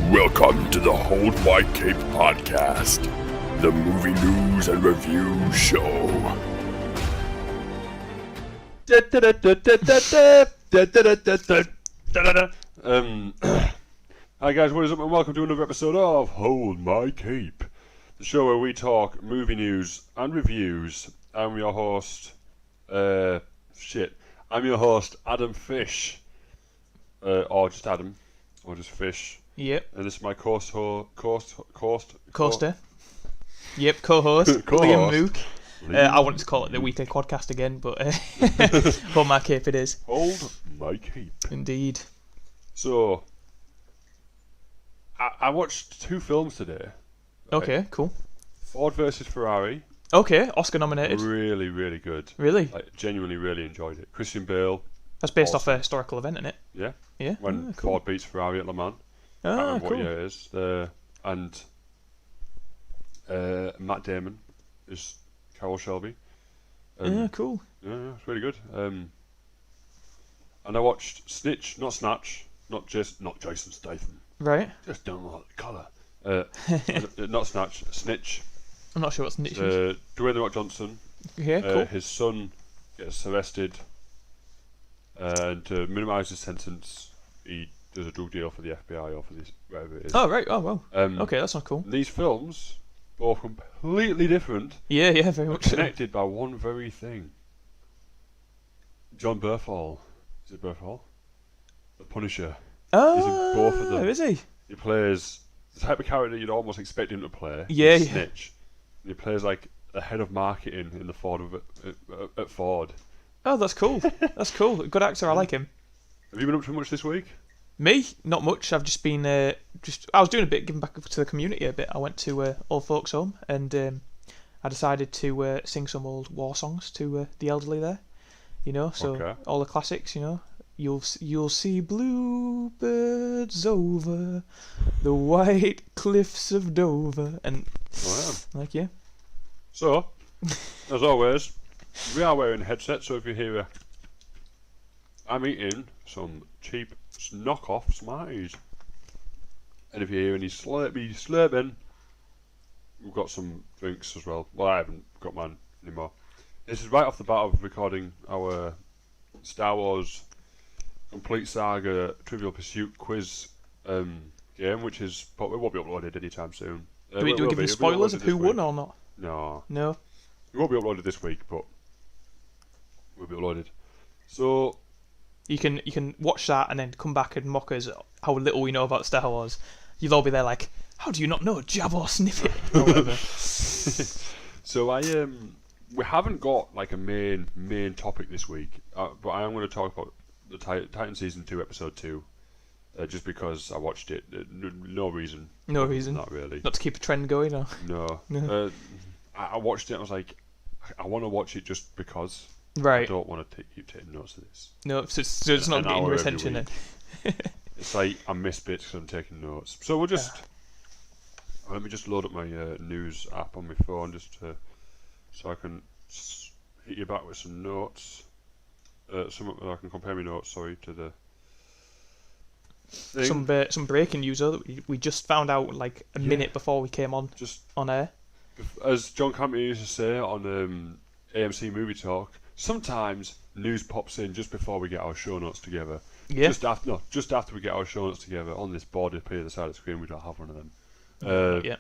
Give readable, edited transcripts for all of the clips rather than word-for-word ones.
Welcome to the Hold My Cape podcast, the movie news and review show. Hi guys, what is up and welcome to another episode of Hold My Cape, the show where we talk movie news and reviews. I'm your host, I'm your host, Adam Fish, or just Adam, or just Fish. Yep. And this is my coaster. Yep, co-host, Liam Mook. Liam I wanted to call it the weekly quadcast again, but Hold My Cape it is. Hold My Cape. Indeed. So, I watched two films today. Okay, cool. Ford versus Ferrari. Okay, Oscar nominated. Really, really good. Really? Like, genuinely really enjoyed it. Christian Bale. That's based awesome. off a historical event, isn't it? Yeah. Yeah. When cool. Ford beats Ferrari at Le Mans. Can't remember Cool. what year it is. And Matt Damon is Carroll Shelby. Cool. Yeah, it's really good. And I watched Snitch, not Snatch, not Jason Statham. Right. Just don't like the colour. Not Snatch, Snitch. I'm not sure what's niche is. Dwayne The Rock Johnson. Yeah, cool. His son gets arrested, and to minimise his sentence, he does a drug deal for the FBI or for this whatever it is. Oh, right. Oh, well. Um, Okay, that's not cool. These films, both completely different, Yeah, very much so. connected by one very thing. John Berthal. Is it Berthal? The Punisher. Oh, He's in both of them. is he? He plays the type of character you'd almost expect him to play. Yeah, in yeah. Snitch. And he plays like the head of marketing in the Ford at Ford. Oh, that's cool. That's cool. Good actor, I like him. Have you been up to much this week? Me? Not much. I've just been I was doing a bit, giving back to the community a bit. I went to Old Folks Home and I decided to sing some old war songs to the elderly there. You know, so Okay. all the classics. You know, you'll see bluebirds over the white cliffs of Dover, and like yeah. So, as always, we are wearing headsets, so if you hear I'm eating some cheap knockoff Smarties. And if you hear any slurping, we've got some drinks as well. Well, I haven't got mine anymore. This is right off the bat of recording our Star Wars Complete Saga Trivial Pursuit quiz game, which is probably won't be uploaded anytime soon. Do we give the spoilers of who won or not? No. No. It won't be uploaded this week, but will be uploaded. So You can watch that and then come back and mock us how little we know about Star Wars. You'll all be there like, how do you not know Jab or Sniff It? Or whatever. So we haven't got like a main topic this week, but I am going to talk about the Titan season 2 episode 2, just because I watched it. No reason. No reason. Not really. Not to keep a trend going, or No. No. I watched it and I was like, I want to watch it just because. I right. don't want to keep taking notes of this. No, so it's not An getting hour your every attention then. week. It's like I miss bits because I'm taking notes. So we'll just let me just load up my news app on my phone so I can hit you back with some notes. I can compare my notes. Sorry to the thing. Some breaking news though that we just found out like a minute before we came on Just air. as John Campbell used to say on AMC Movie Talk, sometimes news pops in just before we get our show notes together. Yeah. Just after we get our show notes together on this board up here, the side of the screen, we don't have one of them. Yeah.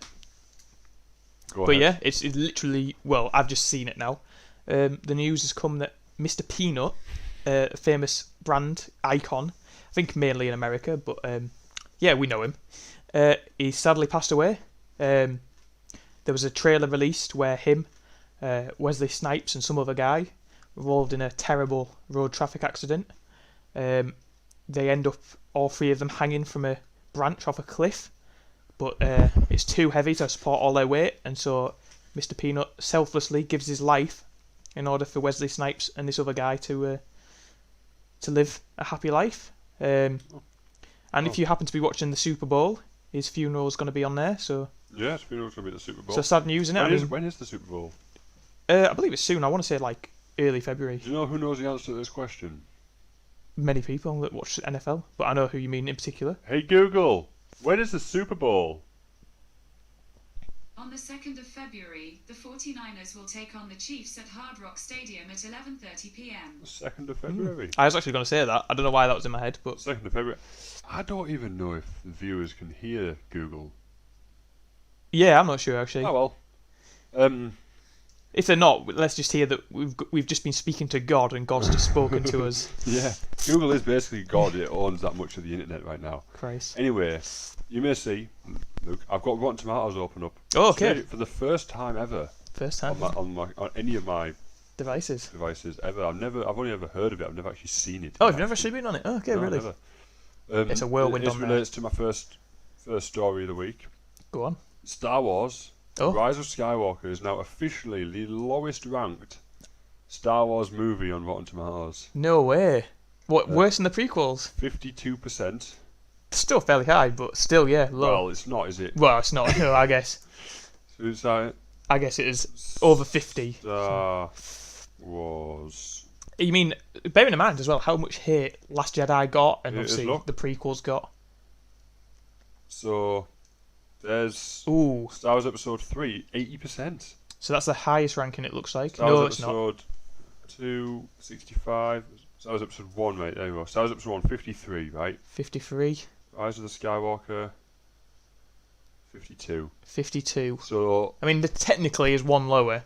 Go But ahead. yeah, it's literally, well, I've just seen it now. The news has come that Mr. Peanut, a famous brand icon, I think mainly in America, but yeah, we know him. He sadly passed away. There was a trailer released where him, Wesley Snipes, and some other guy were involved in a terrible road traffic accident. They end up, all three of them, hanging from a branch off a cliff, but it's too heavy to support all their weight, and so Mr. Peanut selflessly gives his life in order for Wesley Snipes and this other guy to live a happy life. And if you happen to be watching the Super Bowl, his funeral's going to be on there, so Yeah, it's going to be the Super Bowl. so sad news, isn't it? When is the Super Bowl? I believe it's soon. I want to say like early February. Do you know who knows the answer to this question? Many people that watch NFL, but I know who you mean in particular. Hey Google, When is the Super Bowl? On the 2nd of February, the 49ers will take on the Chiefs at Hard Rock Stadium at 11:30 p.m. The 2nd of February. I was actually going to say that. I don't know why that was in my head, but 2nd of February. I don't even know if the viewers can hear Google. yeah, I'm not sure actually. Oh well. If they're not, let's just hear that we've just been speaking to God and God's just spoken to us. Yeah, Google is basically God. It owns that much of the internet right now. Christ. Anyway, you may see, look, I've got Rotten Tomatoes open up. Oh, okay. For the first time ever First time on any of my devices. devices ever. I've only ever heard of it. I've never actually seen it. Oh, you've never actually been on it? Oh, okay, No, really? never. It's a whirlwind It on there. relates to my first story of the week. Go on. Star Wars. Oh. Rise of Skywalker is now officially the lowest ranked Star Wars movie on Rotten Tomatoes. No way. What, worse than the prequels? 52%. Still fairly high, but still, yeah, low. Well, it's not, is it? Well, it's not. No, I guess. So it's like I guess it is over 50. Star Wars. You mean, bearing in mind as well how much hate Last Jedi got and It is obviously low. the prequels got. So there's Ooh, Star Wars Episode 3, 80%. so that's the highest ranking it looks like. Star No, Wars it's not. Episode 2, 65. Star Wars Episode 1, mate. There you go. Star Wars Episode 1, 53, right? 53, Rise of the Skywalker, 52. 52. So, I mean, there technically is one lower.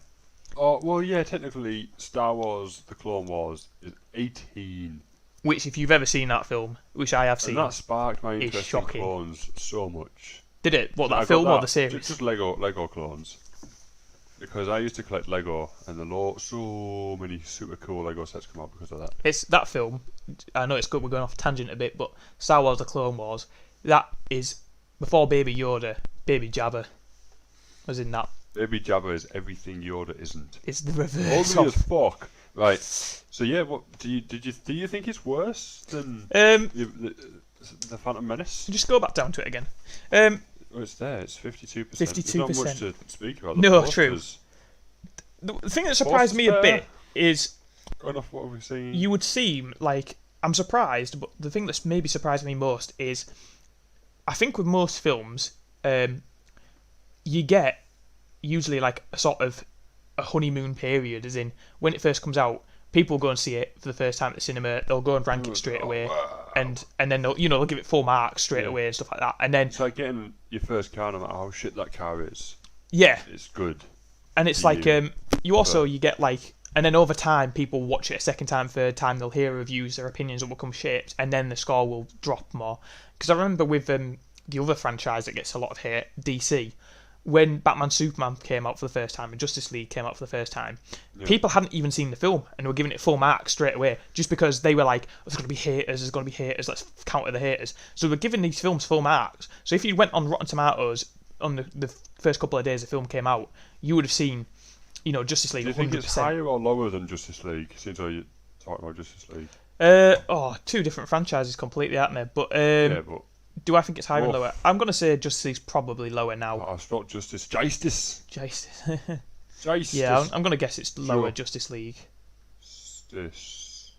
oh well, yeah. Technically, Star Wars: The Clone Wars is 18, Which, if you've ever seen that film, which I have seen, and that sparked my is interest in shocking. clones so much. did it? What, I that got film or that- the series? Just Lego clones. Because I used to collect Lego, and so many super cool Lego sets come out because of that. It's that film. I know it's good. We're going off tangent a bit, but Star Wars: The Clone Wars. That is before Baby Yoda. Baby Jabba was in that. Baby Jabba is everything Yoda isn't. It's the reverse Ugly as of. fuck. Right. So yeah, what do you think it's worse than the Phantom Menace? Just go back down to it again. Oh, it's there. It's 52%. 52%. There's not much to speak about. The No, true. posters. The thing that surprised me a bit is Going off what we're seeing. you would seem like I'm surprised, but the thing that's maybe surprised me most is I think with most films, you get usually like a sort of a honeymoon period, as in when it first comes out, people go and see it for the first time at the cinema. They'll go and rank it straight away, and then they'll give it full marks straight away and stuff like that. And then It's like getting your first car, no matter how shit that car is. yeah, It's good. and it's like you also you get like, and then over time people watch it a second time, third time, they'll hear reviews, their opinions will become shaped, and then the score will drop more. Because I remember with the other franchise that gets a lot of hate, DC, when Batman Superman came out for the first time and Justice League came out for the first time, people hadn't even seen the film and were giving it full marks straight away just because they were like, there's going to be haters, let's counter the haters. So we're giving these films full marks. So if you went on Rotten Tomatoes on the first couple of days the film came out, you would have seen, Justice League Do you 100%. think it's higher or lower than Justice League? Since you're talking about Justice League. Two different franchises completely, aren't there? But Yeah, but do I think it's higher or Oof. lower? I'm going to say Justice League's probably lower now. I spelled Justice. Justice. Justice. Yeah, I'm going to guess it's lower, Sure. Justice League. Justice.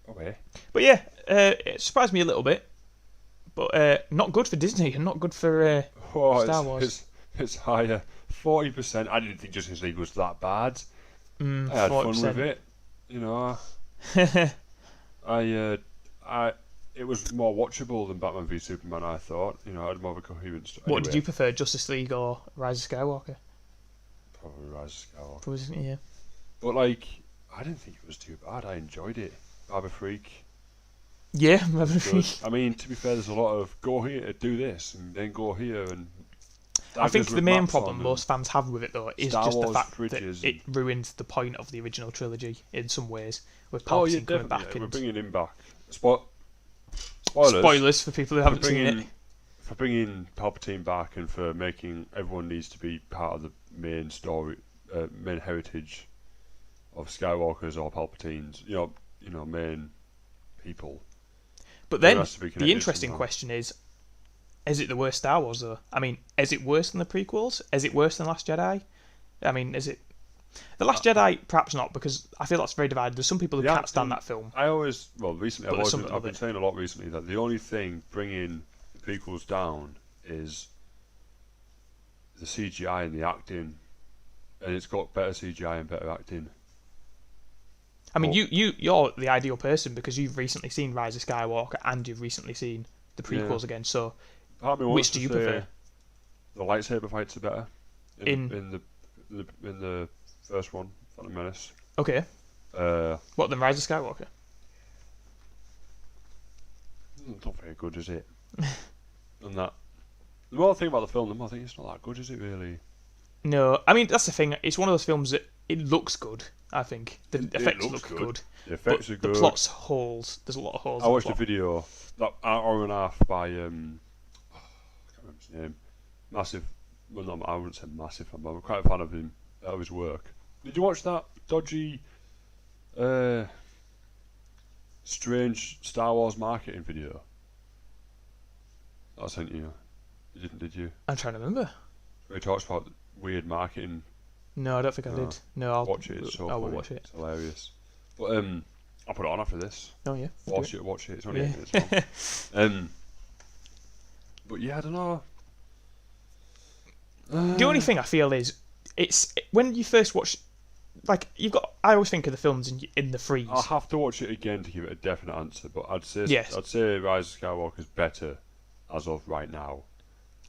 Okay. But yeah, it surprised me a little bit. But not good for Disney and not good for Oh, Star Wars. It's higher. 40%. I didn't think Justice League was that bad. I had 40%. fun with it. It was more watchable than Batman v Superman. I thought. I had more of a coherent story. What did you prefer, Justice League or Rise of Skywalker? Probably Rise of Skywalker. Probably, yeah. But I didn't think it was too bad. I enjoyed it. Barber Freak. Yeah, Good. I mean, to be fair, there's a lot of go here to do this and then go here and. I think daggers the with main maps problem on most fans have with it though is Star just the Wars fact that fridges it ruins the point of the original trilogy in some ways, with Oh yeah, Palpatine coming definitely. back Yeah, we're and bringing him back. Spoilers. spoilers for people who haven't seen it. For bringing Palpatine back and for making everyone needs to be part of the main story, main heritage of Skywalkers or Palpatines. Main people. But There then has to be the connected interesting somehow. question is it the worst Star Wars though? I mean, is it worse than the prequels? Is it worse than Last Jedi? I mean, is it? The Last Jedi, perhaps not, because I feel that's very divided. There's some people who The can't stand acting- that film. Recently, But there's something I've of been it. saying a lot recently that the only thing bringing the prequels down is the CGI and the acting, and it's got better CGI and better acting. I mean, But- you're the ideal person because you've recently seen Rise of Skywalker and you've recently seen the prequels Yeah. again. So, Part of me which wants do to you say prefer? The lightsaber fights are better In- in the first one, Phantom Menace. Okay, Uh, what then? Rise of Skywalker. not very good, is it? And that. The more I think about the film, the more I think it's not that good, is it really? No, I mean that's the thing. It's one of those films that it looks good. I think the It effects looks look good. good, The effects but are good. the plot's holes. There's a lot of holes. I in the watched a plot. video that hour and a half by I can't remember his name. Massive. Well, no, I wouldn't say massive fan, but I'm quite a fan of him, of his work. Did you watch that dodgy, strange Star Wars marketing video that I sent you? You didn't, did you? I'm trying to remember. Where he talks about weird marketing. No, I don't think I No. did. No, I'll Watch it. It's so I will funny. watch it. It's hilarious. But I'll put it on after this. Oh yeah. do Watch it. Watch it. It's only Yeah. 8 minutes long. But yeah, I don't know. The only thing I feel is when you first watch, like I always think of the films in the freeze. I'll have to watch it again to give it a definite answer, but I'd say Yes. Rise of Skywalker's better as of right now.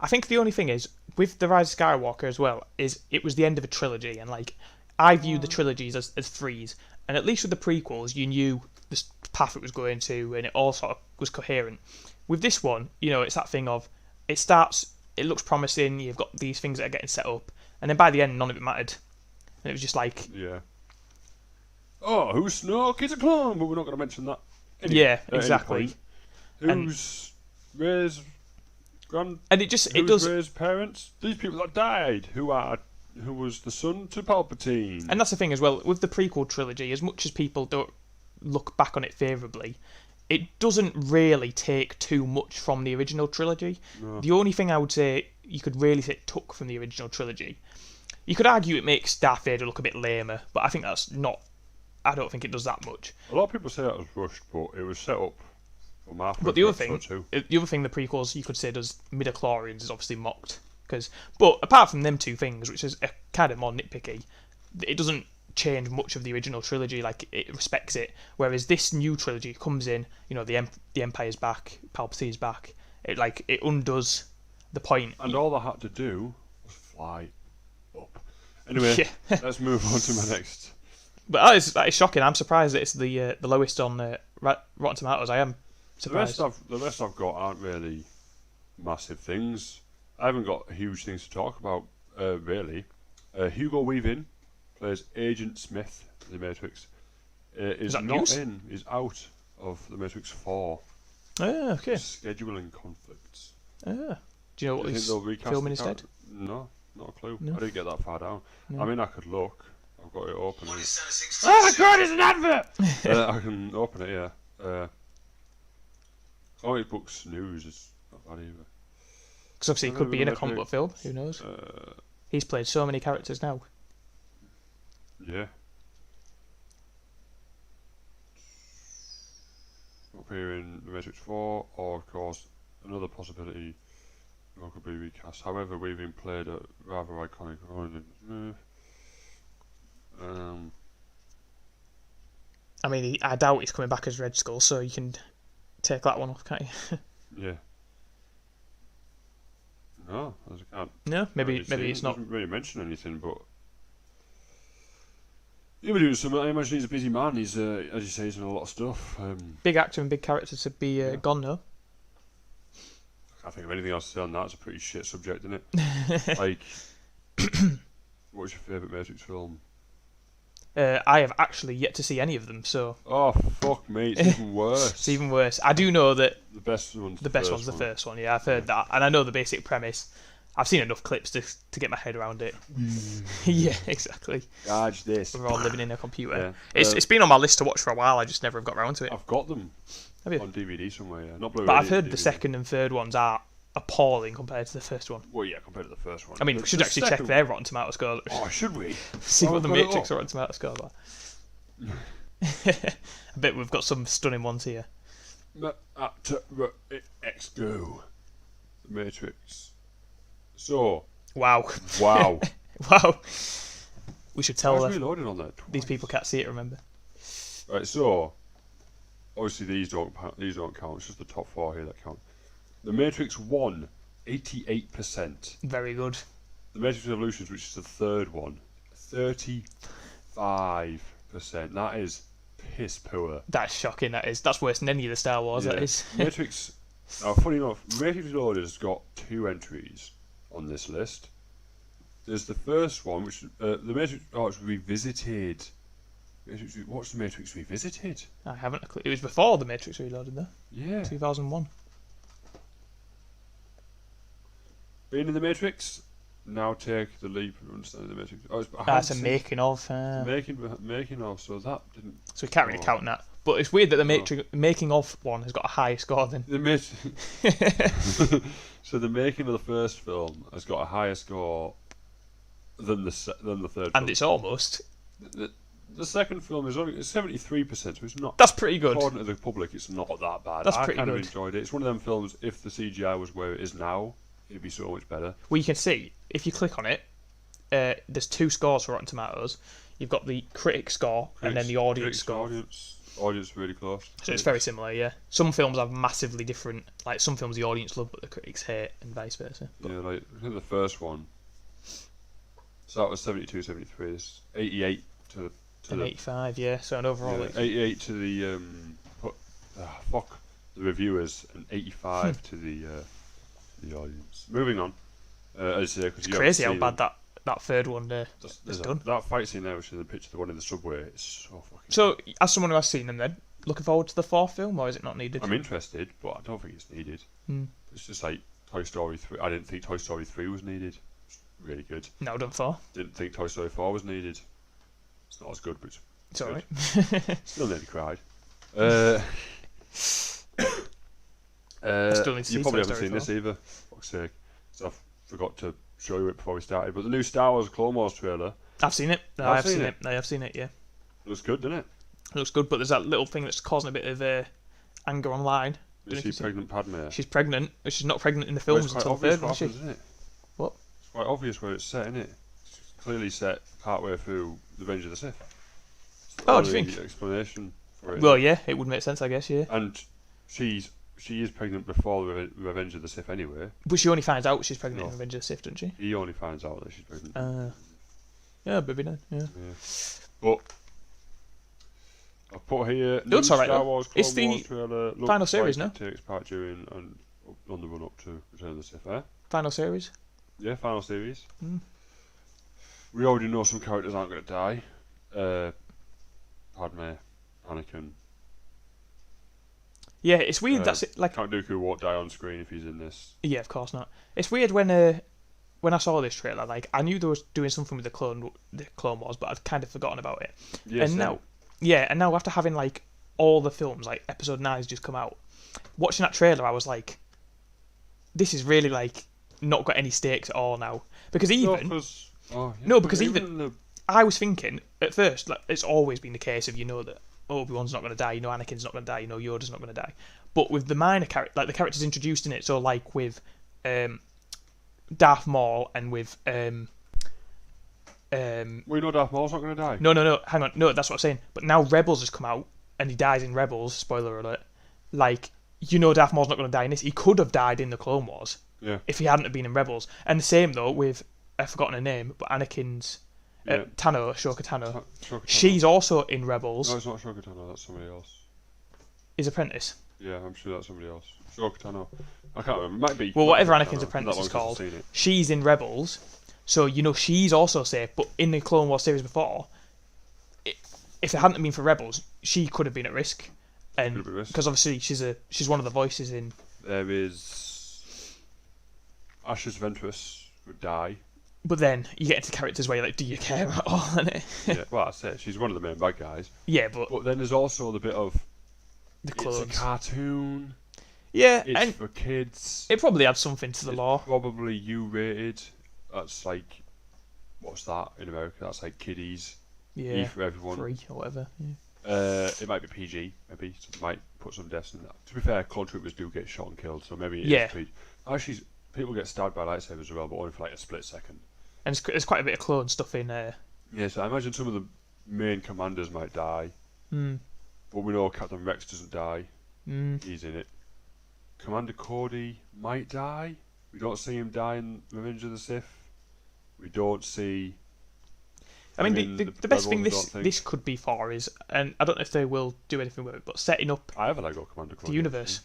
I think the only thing is with the Rise of Skywalker as well is it was the end of a trilogy, and like I view the trilogies as threes, and at least with the prequels you knew the path it was going to, and it all sort of was coherent. With this one, it's that thing of it starts, it looks promising, you've got these things that are getting set up, and then by the end none of it mattered, and it was just like Yeah. Oh, who's Snoke? He's a clone, but we're not going to mention that. yeah, At any exactly. point. And- Who's Rey's And it who's does. Rey's parents? These people that died. Who was the son to Palpatine? And that's the thing as well with the prequel trilogy. As much as people don't look back on it favourably, it doesn't really take too much from the original trilogy. No. The only thing I would say you could really say it took from the original trilogy, you could argue it makes Darth Vader look a bit lamer, but I think that's not. I don't think it does that much. A lot of people say that was rushed, but it was set up for halfway But the through other episode thing, two. the other thing the prequels you could say does midichlorians is obviously mocked. But apart from them two things, which is kind of more nitpicky, it doesn't change much of the original trilogy. Like it respects it. Whereas this new trilogy comes in, the Empire's back, Palpatine's back. It undoes the point. And all I had to do was fly up. Anyway, Yeah. let's move on to my next. But that is shocking. I'm surprised that it's the lowest on Rotten Tomatoes. I am The rest surprised. I've got aren't really massive things. I haven't got huge things to talk about, really. Hugo Weaving plays Agent Smith in The Matrix. Is that not news? in, is out of The Matrix 4. Okay. Scheduling conflicts. Do you know what Do you think he's they'll recast filming the instead? character? No, not a clue. No. I didn't get that far down. No. I mean, I could look. I've got it open. Oh Oh my god, it's an advert! I can open it, yeah. Comic books news is not bad either. Because obviously he could be in a comic book film. Who knows? He's played so many characters now. Yeah. Appear in The Matrix 4, or of course, another possibility could be recast. However, Weaving played a rather iconic role in Smith. I mean, I doubt he's coming back as Red Skull, so you can take that one off, can't you? Yeah. No, I can't. No, maybe really see. it's It not. doesn't really mention anything, but he'll be doing something. I imagine he's a busy man. He's, as you say, he's in a lot of stuff. Big actor and big character to be gone now. I can't think of anything else to say on that. It's a pretty shit subject, isn't it? Like, what's your favourite Matrix film? I have actually yet to see any of them, so Oh, fuck me, it's even worse. it's even worse. I do know that The best one's the best one's the first one. Yeah, I've heard that, and I know the basic premise. I've seen enough clips to get my head around it. Yeah, exactly. Dodge this. We're all living in a computer. Yeah. It's been on my list to watch for a while. I just never have got around to it. I've got them Have you? on DVD somewhere, yeah. Not Blu-ray. But I've heard DVD. the second and third ones are appalling compared to the first one. Well, yeah, compared to the first one. I mean, we should actually check their Rotten Tomato score. Oh, should we? See what the I've got it Matrix up. Rotten Tomato score are. I bet we've got some stunning ones here. X go. The Matrix. So. Wow. Wow. Wow. We should I tell was reloading on that. these people can't see it, remember? Right, so obviously these don't count. It's just the top 4 here that count. The Matrix 1, 88%. Very good. The Matrix Revolutions, which is the third one, 35%. That is piss poor. That's shocking, that is. That's worse than any of the Star Wars, that is. Matrix. Now, funny enough, Matrix Reloaded has got 2 entries on this list. There's the first one, which the Matrix. Oh, it's Revisited. What's the Matrix Revisited? I haven't a clue. It was before the Matrix Reloaded, though. Yeah. 2001. Being in the Matrix, now take the leap and understand the Matrix. Oh, That's a making of. Making of, so that didn't. So we can't really count that. But it's weird that the Matrix making of one has got a higher score than. So the making of the first film has got a higher score than the third film. And it's almost. The second film is only 73%, so it's not. That's pretty good. According to the public, it's not that bad. That's I pretty kind of good. enjoyed it. It's one of them films. If the CGI was where it is now, it'd be so much better. Well, you can see if you click on it, there's 2 scores for Rotten Tomatoes. You've got the critic score and then the audience score. Audience really close. So it's very similar, yeah. Some films have massively different. Like some films the audience love, but the critics hate, and vice versa. But yeah, like I think the first one. So that was 72, 73. It's 88 to and the 85, yeah. So an overall, yeah, 88 to the the reviewers, and 85 to the audience. Moving on. As it's crazy how bad that third one is done. That fight scene there, which is the picture, the one in the subway, it's so fucking. So, as someone who has seen them, then looking forward to the 4th film, or is it not needed? I'm interested, but I don't think it's needed. It's just like Toy Story 3. I didn't think Toy Story 3 was needed. It's really good. No, done 4. Didn't think Toy Story 4 was needed. It's not as good, but It's alright. Still nearly cried. still need to see You probably Toy haven't Story seen this 4. either. Fuck's sake. So I forgot to show you it before we started. But the new Star Wars Clone Wars trailer I've seen it. No, I have seen it. I have seen it, yeah. looks good, doesn't it? It looks good, but there's that little thing that's causing a bit of anger online. Is she pregnant Padme? She's pregnant, but she's not pregnant in the films until the 3rd one, is she? Isn't it? What? It's quite obvious where it's set, isn't it? It's clearly set partway through Revenge of the Sith. Oh, do you think? Explanation for it. Well, yeah, it would make sense, I guess, yeah. And she is pregnant before Revenge of the Sith anyway. But she only finds out she's pregnant No. in Revenge of the Sith, doesn't she? He only finds out that she's pregnant. Yeah, maybe then, yeah. But I've put here It looks alright, Star though. Wars It's Clone the Wars trailer. Looks final series, like no? It takes part during and on the run up to Return of the Sith. Final series? Yeah, final series. We already know some characters aren't going to die. Padme, Anakin. Yeah, it's weird. That's it. Like, Count Dooku won't die on screen if he's in this. yeah, of course not. It's weird when I saw this trailer. Like, I knew they was doing something with the Clone Wars, but I'd kind of forgotten about it. Yes, and now after having like all the films, like Episode 9 has just come out. Watching that trailer, I was like, this is really like not got any stakes at all now. Because I was thinking at first, like it's always been the case of that Obi-Wan's not going to die, Anakin's not going to die, Yoda's not going to die. But with the minor the characters introduced in it, so like with Darth Maul and with we know Darth Maul's not going to die. No, hang on, no, that's what I'm saying. But now Rebels has come out and he dies in Rebels. Spoiler alert! Like Darth Maul's not going to die in this. He could have died in the Clone Wars if he hadn't have been in Rebels. And the same though with I've forgotten her name, but Anakin's. Ahsoka Tano. She's also in Rebels. No, it's not Ahsoka Tano, that's somebody else. His apprentice. Yeah, I'm sure that's somebody else. Ahsoka Tano. I can't remember. It might be. Well, whatever Ahsoka Anakin's Tano. apprentice is called, Seen it. she's in Rebels. So, she's also safe. But in the Clone Wars series before, if it hadn't been for Rebels, she could have been at risk. And because obviously she's one of the voices in. There is Ashes Ventress would die. But then you get into characters where you're like, do you care at all? Yeah, well, that's it. She's one of the main bad guys. Yeah, but then there's also the bit of the clones. It's a cartoon. Yeah, It's and for kids. it probably adds something to the It's law. probably U-rated. That's like, what's that in America? That's like kiddies. Yeah, E for everyone. 3 or whatever. Yeah. It might be PG, maybe. So they might put some deaths in that. To be fair, clone troopers do get shot and killed, so maybe it Yeah. is PG. Actually, people get stabbed by lightsabers as well, but only for like a split second. And there's quite a bit of clone stuff in there. Yeah, so I imagine some of the main commanders might die. Hmm. But we know Captain Rex doesn't die. Hmm. He's in it. Commander Cody might die. We don't see him die in Revenge of the Sith. We don't see... I mean, him in the best Rebels, thing I don't think. this could be for is, and I don't know if they will do anything with it, but setting up I have a Lego Commander Cody. the universe.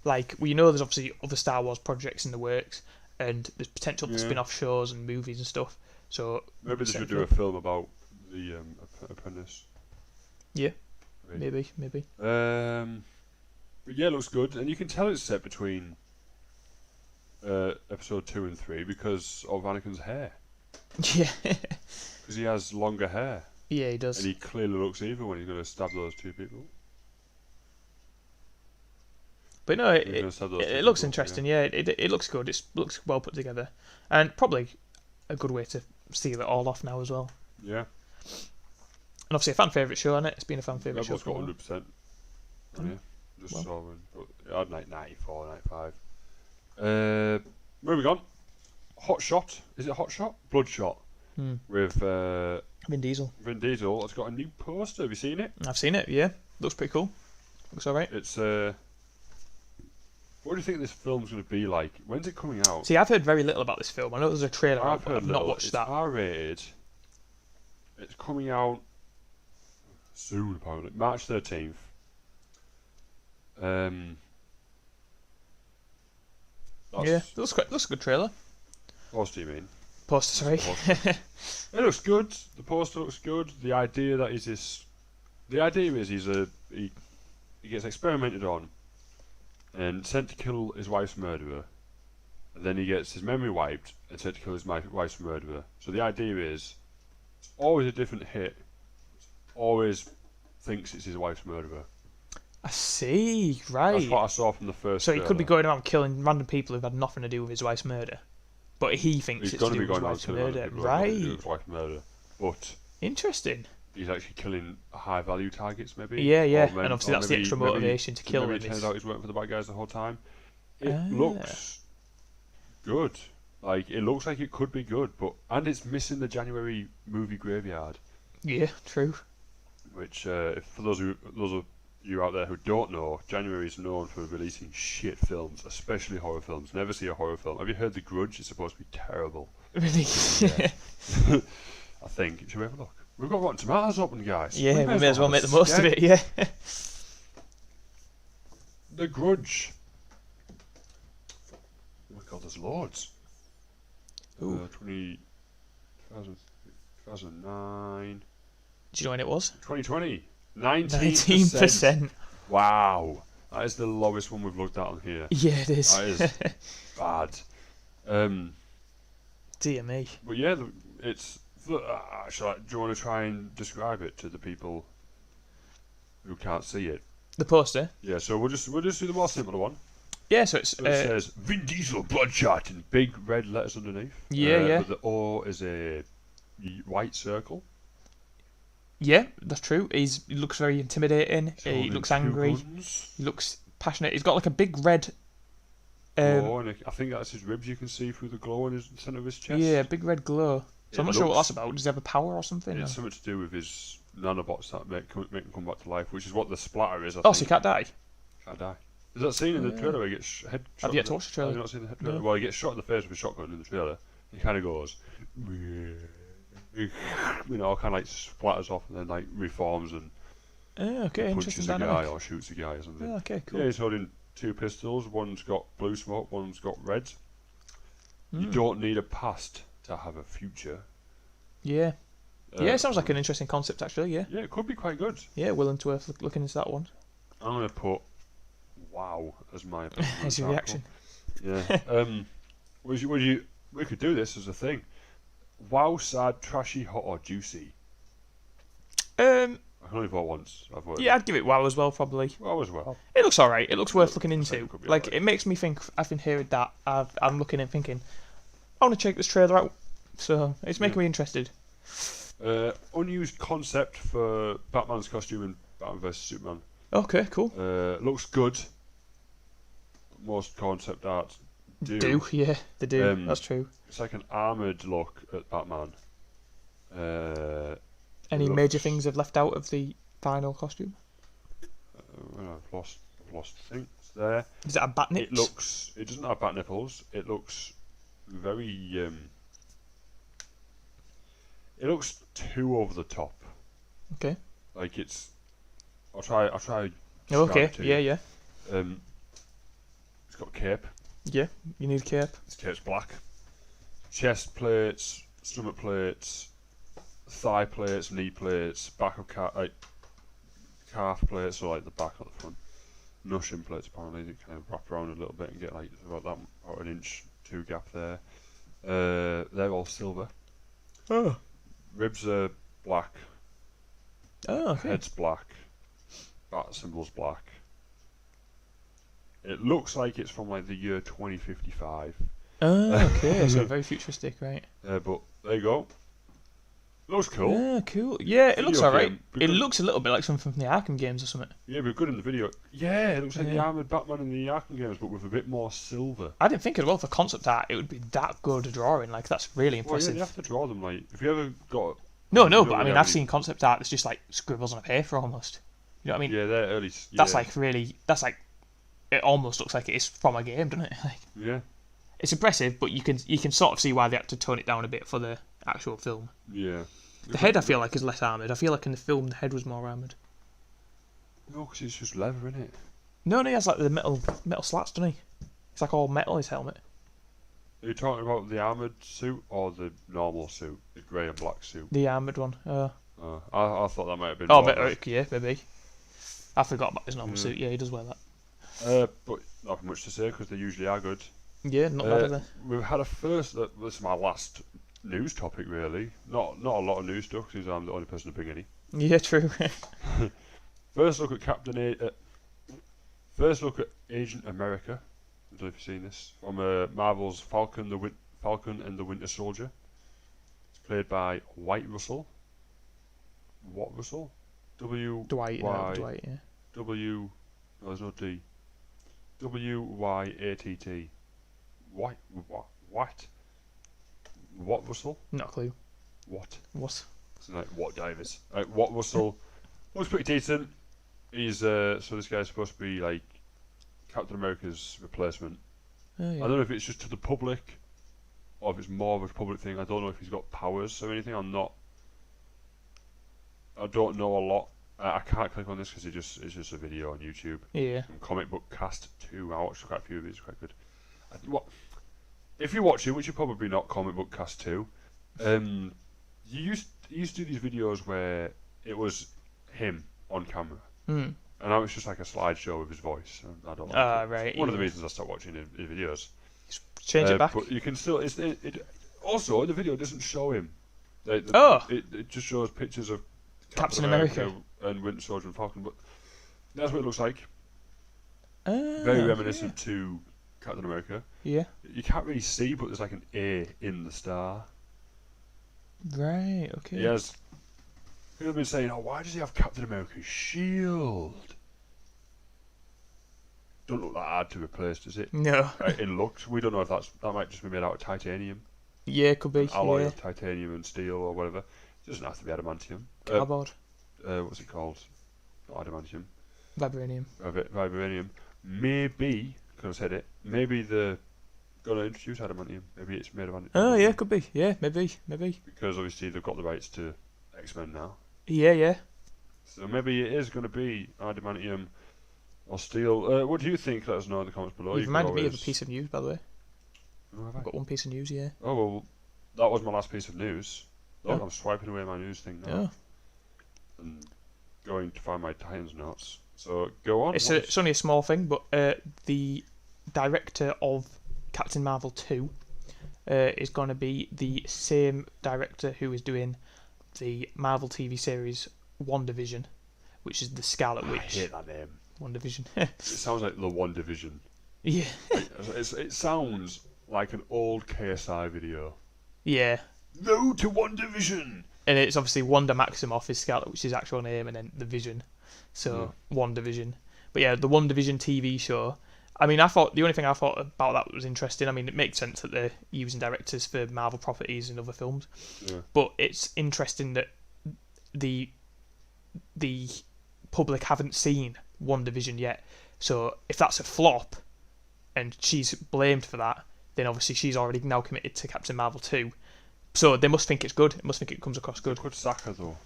Like, we know there's obviously other Star Wars projects in the works, and there's potential for Yeah. spin-off shows and movies and stuff. So Maybe they set should it do a up. film about the apprentice. Yeah, maybe. But yeah, it looks good, and you can tell it's set between episode 2 and 3 because of Anakin's hair. Yeah, Because he has longer hair, yeah, he does. and he clearly looks evil when he's going to stab those two people. But no, He's gonna stab those two it looks people, interesting. Yeah, it looks good. It looks well put together, and probably a good way to seal it all off now as well. Yeah, And obviously a fan favourite show, isn't it? It's been a fan favourite show Rebels for a got while. 100%. Yeah, just Well. saw one. I had like 94, 95. Moving on. Hot Shot. Is it Hot Shot? Bloodshot. Hmm. With Vin Diesel. Vin Diesel. It's got a new poster. Have you seen it? I've seen it. Yeah, looks pretty cool. Looks alright. It's what do you think this film's going to be like? When's it coming out? See, I've heard very little about this film. I know there's a trailer out, I've but heard I've not little. watched It's that. R-rated. It's coming out soon, apparently. March 13th. Yeah, looks a good trailer. Poster, you mean? Poster, sorry. Poster. It looks good. The poster looks good. The idea that he's this... The idea is he gets experimented on and sent to kill his wife's murderer. And then he gets his memory wiped and sent to kill his wife's murderer. So the idea is, it's always a different hit. Always thinks it's his wife's murderer. I see, right. That's what I saw from the first So he could be trailer. going around killing random people who've had nothing to do with his wife's murder. But he thinks He's it's to going to do be with his going around wife's killing other murder. people who have nothing to do with Right. his wife's murder. But Interesting. he's actually killing high value targets, maybe. Yeah, yeah. Or And obviously or that's the extra motivation to kill maybe them it turns is- out he's working for the bad guys the whole time. It Ah. looks good. Like, it looks like it could be good, and it's missing the January movie graveyard, Yeah, true. which, for those of you out there who don't know, January is known for releasing shit films, especially horror films. Never see a horror film. Have you heard The Grudge? It's supposed to be terrible. Really? Yeah. I think. Should we have a look? We've got Rotten Tomatoes open, guys. Yeah, we may as well have make a the most of scan. it, yeah. The Grudge. Oh my god, there's loads. Ooh. 2009. Do you know when it was? 2020. 19%. 19%. Wow. That is the lowest one we've looked at on here. Yeah, it is. That is bad. Dear me. But yeah, it's... do you want to try and describe it to the people who can't see it? The poster? Yeah, so we'll just do the more simple one. Yeah, so it's... So it says Vin Diesel Bloodshot in big red letters underneath. Yeah. But the O is a white circle. Yeah, that's true. He looks very intimidating. He holding looks two angry. guns. He looks passionate. He's got like a big red... Glow, and I think that's his ribs you can see through the glow in the centre of his chest. yeah, big red glow. So I'm It not sure what looks- that's about. Does he have a power or something? It's or- something to do with his nanobots that make him come back to life, which is what the splatter is, I Oh, so he think. can't die? Can't die. Is that scene in the Yeah. trailer where he gets head shot? I've yet in to watch the trailer. Have you not seen the head trailer? No. Well, he gets shot in the face with a shotgun in the trailer. He kind of goes... You know, kind of like splatters off and then like reforms and Okay, punches interesting a guy dynamic. or shoots a guy or something. Oh, okay, cool. Yeah, he's holding two pistols. One's got blue smoke, one's got red. You Mm. don't need a past to have a future. Yeah. Yeah, Uh, it sounds like an interesting concept actually, yeah. Yeah, it could be quite good. Yeah, willing to looking into that one. I'm going to put wow as my opinion. As your reaction. Yeah. We could do this as a thing. Wow, sad, trashy, hot or juicy. I I only bought once. I've worked. Yeah, I'd give it WoW as well, probably. Well as well. It looks alright. It looks worth looking I think into. it could be Like, alright. it makes me think, having heard that, I'm looking and thinking, I want to check this trailer out. So, it's making me interested. Unused concept for Batman's costume in Batman vs Superman. Okay, cool. Looks good. Most concept art Yeah, they do. Um, That's true. It's like an armoured look at Batman. Any looks- major things have left out of the final costume? Well, I've lost things there. Is it a bat It nips? It doesn't have bat nipples. It looks very. It looks too over the top. Okay. Like it's. I'll try. Okay. describe it to Yeah, you. yeah. It's got a cape. Yeah. You need a cape. Its cape's black. Chest plates, stomach plates, thigh plates, knee plates, back of calf plates, so like the back or the front. No shin plates apparently. They kind of wrap around a little bit and get like about an inch, 2 gap there. They're all silver. Oh. Ribs are black. Oh, okay. Head's black. Bat symbol's black. It looks like it's from like the year 2055. Oh, okay. So very futuristic, right? But there you go. Looks cool. Yeah, cool. Yeah, it looks Video alright. game, It because- looks a little bit like something from the Arkham games or something. Yeah, but good in the video. Yeah, it looks like the Yeah. armoured Batman in the Arkham games, but with a bit more silver. I didn't think as well for concept art it would be that good a drawing. Like, that's really Well, yeah, impressive. you have to draw them like. If you ever got. No, you no, don't but I really mean, have I've seen concept art that's just like scribbles on a paper almost. You know what I mean? Yeah, they're early. That's like really. That's like. It almost looks like it is from a game, doesn't it? Like, Yeah, it's impressive, but you can sort of see why they had to tone it down a bit for the actual film. yeah. The head, I feel like, is less armored. I feel like in the film the head was more armored. No, because it's just leather, isn't it? No, he has like the metal slats, doesn't he? It's like all metal, his helmet. Are you talking about the armoured suit or the normal suit, the grey and black suit? The armored one. I thought that might have been. Oh, more but, of yeah, maybe. I forgot about his normal Yeah. suit. Yeah, he does wear that. but not much to say because they usually are good. Yeah, not bad, are they? We've had a first. This is my last news topic, really. Not a lot of news stuff because I'm the only person to bring any. Yeah, true. First look at First look at Agent America. I don't know if you've seen this from Marvel's Falcon and the Winter Soldier. It's played by White Russell. What Russell? Dwight, Dwight, yeah. W. No, there's no D. WYATT. What? What Russell? Not a clue. What? What? It's like what Davis. What Russell looks pretty decent. He's so this guy's supposed to be like Captain America's replacement. Oh, I yeah. don't know if it's just to the public or if it's more of a public thing. I don't know if he's got powers or anything. I don't know a lot. I can't click on this because it's just a video on YouTube. Yeah. From Comic Book Cast 2. I watched quite a few of these. Quite good. If you're watching, which you're probably not, Comic Book Cast 2, you used to do these videos where it was him on camera. Hmm. And now it's just like a slideshow with his voice. And I don't like it. Right. It's one of the yeah. reasons I stopped watching his videos. Change it back. But you can still. Also, the video doesn't show him. Oh. It just shows pictures of Captain America. and Winter Soldier and Falcon. But that's what it looks like. Ah, Very reminiscent to Captain America. Yeah. You can't really see, but there's like an A in the star. Right. Okay. He has. People have been saying, "Oh, why does he have Captain America's shield?" Don't look that hard to replace, does it? No. In looks, we don't know if that might just be made out of titanium, Yeah, it could be. alloy Yeah. of titanium and steel or whatever. It doesn't have to be adamantium. Cardboard. What's it called? Not adamantium. Vibranium. Vibranium. Maybe, because I said it. Maybe they're gonna introduce adamantium. Maybe it's made of adamantium. Oh yeah, could be. Yeah, maybe. Because obviously they've got the rights to X-Men now. Yeah. So maybe it is going to be adamantium or steel. What do you think? Let us know in the comments below. You've You can reminded me of a always- piece of news, by the way. Oh, have I? I've got one piece of news, yeah. Oh, well, that was my last piece of news. Look, Oh. I'm swiping away my news thing now Yeah. and going to find my Titans notes. So go on. It's only a small thing, but the director of Captain Marvel 2 is going to be the same director who is doing the Marvel TV series WandaVision. which is the Scarlet I Witch. hate that name. WandaVision. It sounds like the One Division. Yeah. It sounds like an old KSI video. Yeah. No to One Division. And it's obviously Wanda Maximoff is Scarlet Witch's actual name, and then the Vision. So WandaVision. But yeah, the WandaVision TV show. I mean, the only thing I thought about that was interesting. I mean, it makes sense that they're using directors for Marvel properties and other films. Yeah. But it's interesting that the public haven't seen WandaVision yet. So if that's a flop, and she's blamed for that, then obviously she's already now committed to Captain Marvel 2. So they must think it's good. It must think it comes across good. They could sack her though.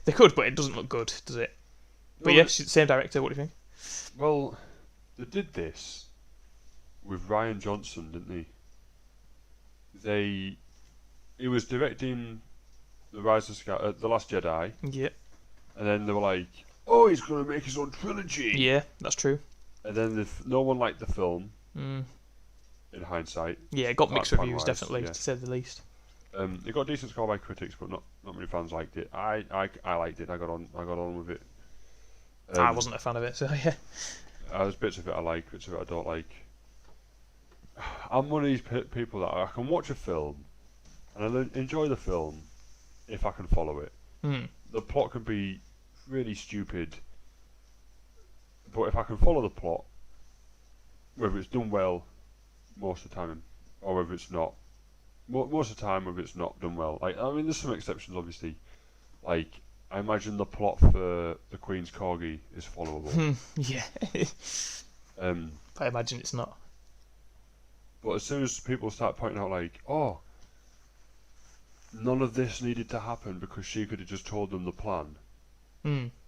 They could, but it doesn't look good, does it? But yeah, she's the same director. What do you think? Well, they did this with Ryan Johnson, didn't they? He was directing The Rise of The Last Jedi, Yeah. and then they were like, "Oh, he's going to make his own trilogy." Yeah, that's true. And then no one liked the film. Mm. In hindsight, Yeah, it got mixed reviews, definitely, yeah. to say the least. It got a decent score by critics, but not many fans liked it. I liked it. I got on with it. I wasn't a fan of it, so yeah. There's bits of it I like, bits of it I don't like. I'm one of these people that I can watch a film and I enjoy the film if I can follow it. Mm. The plot can be really stupid, but if I can follow the plot, whether it's done well most of the time or whether it's not, most of the time whether it's not done well. Like, I mean, there's some exceptions, obviously. Like, I imagine the plot for the Queen's Corgi is followable. Yeah. But I imagine it's not. But as soon as people start pointing out, like, oh, none of this needed to happen because she could have just told them the plan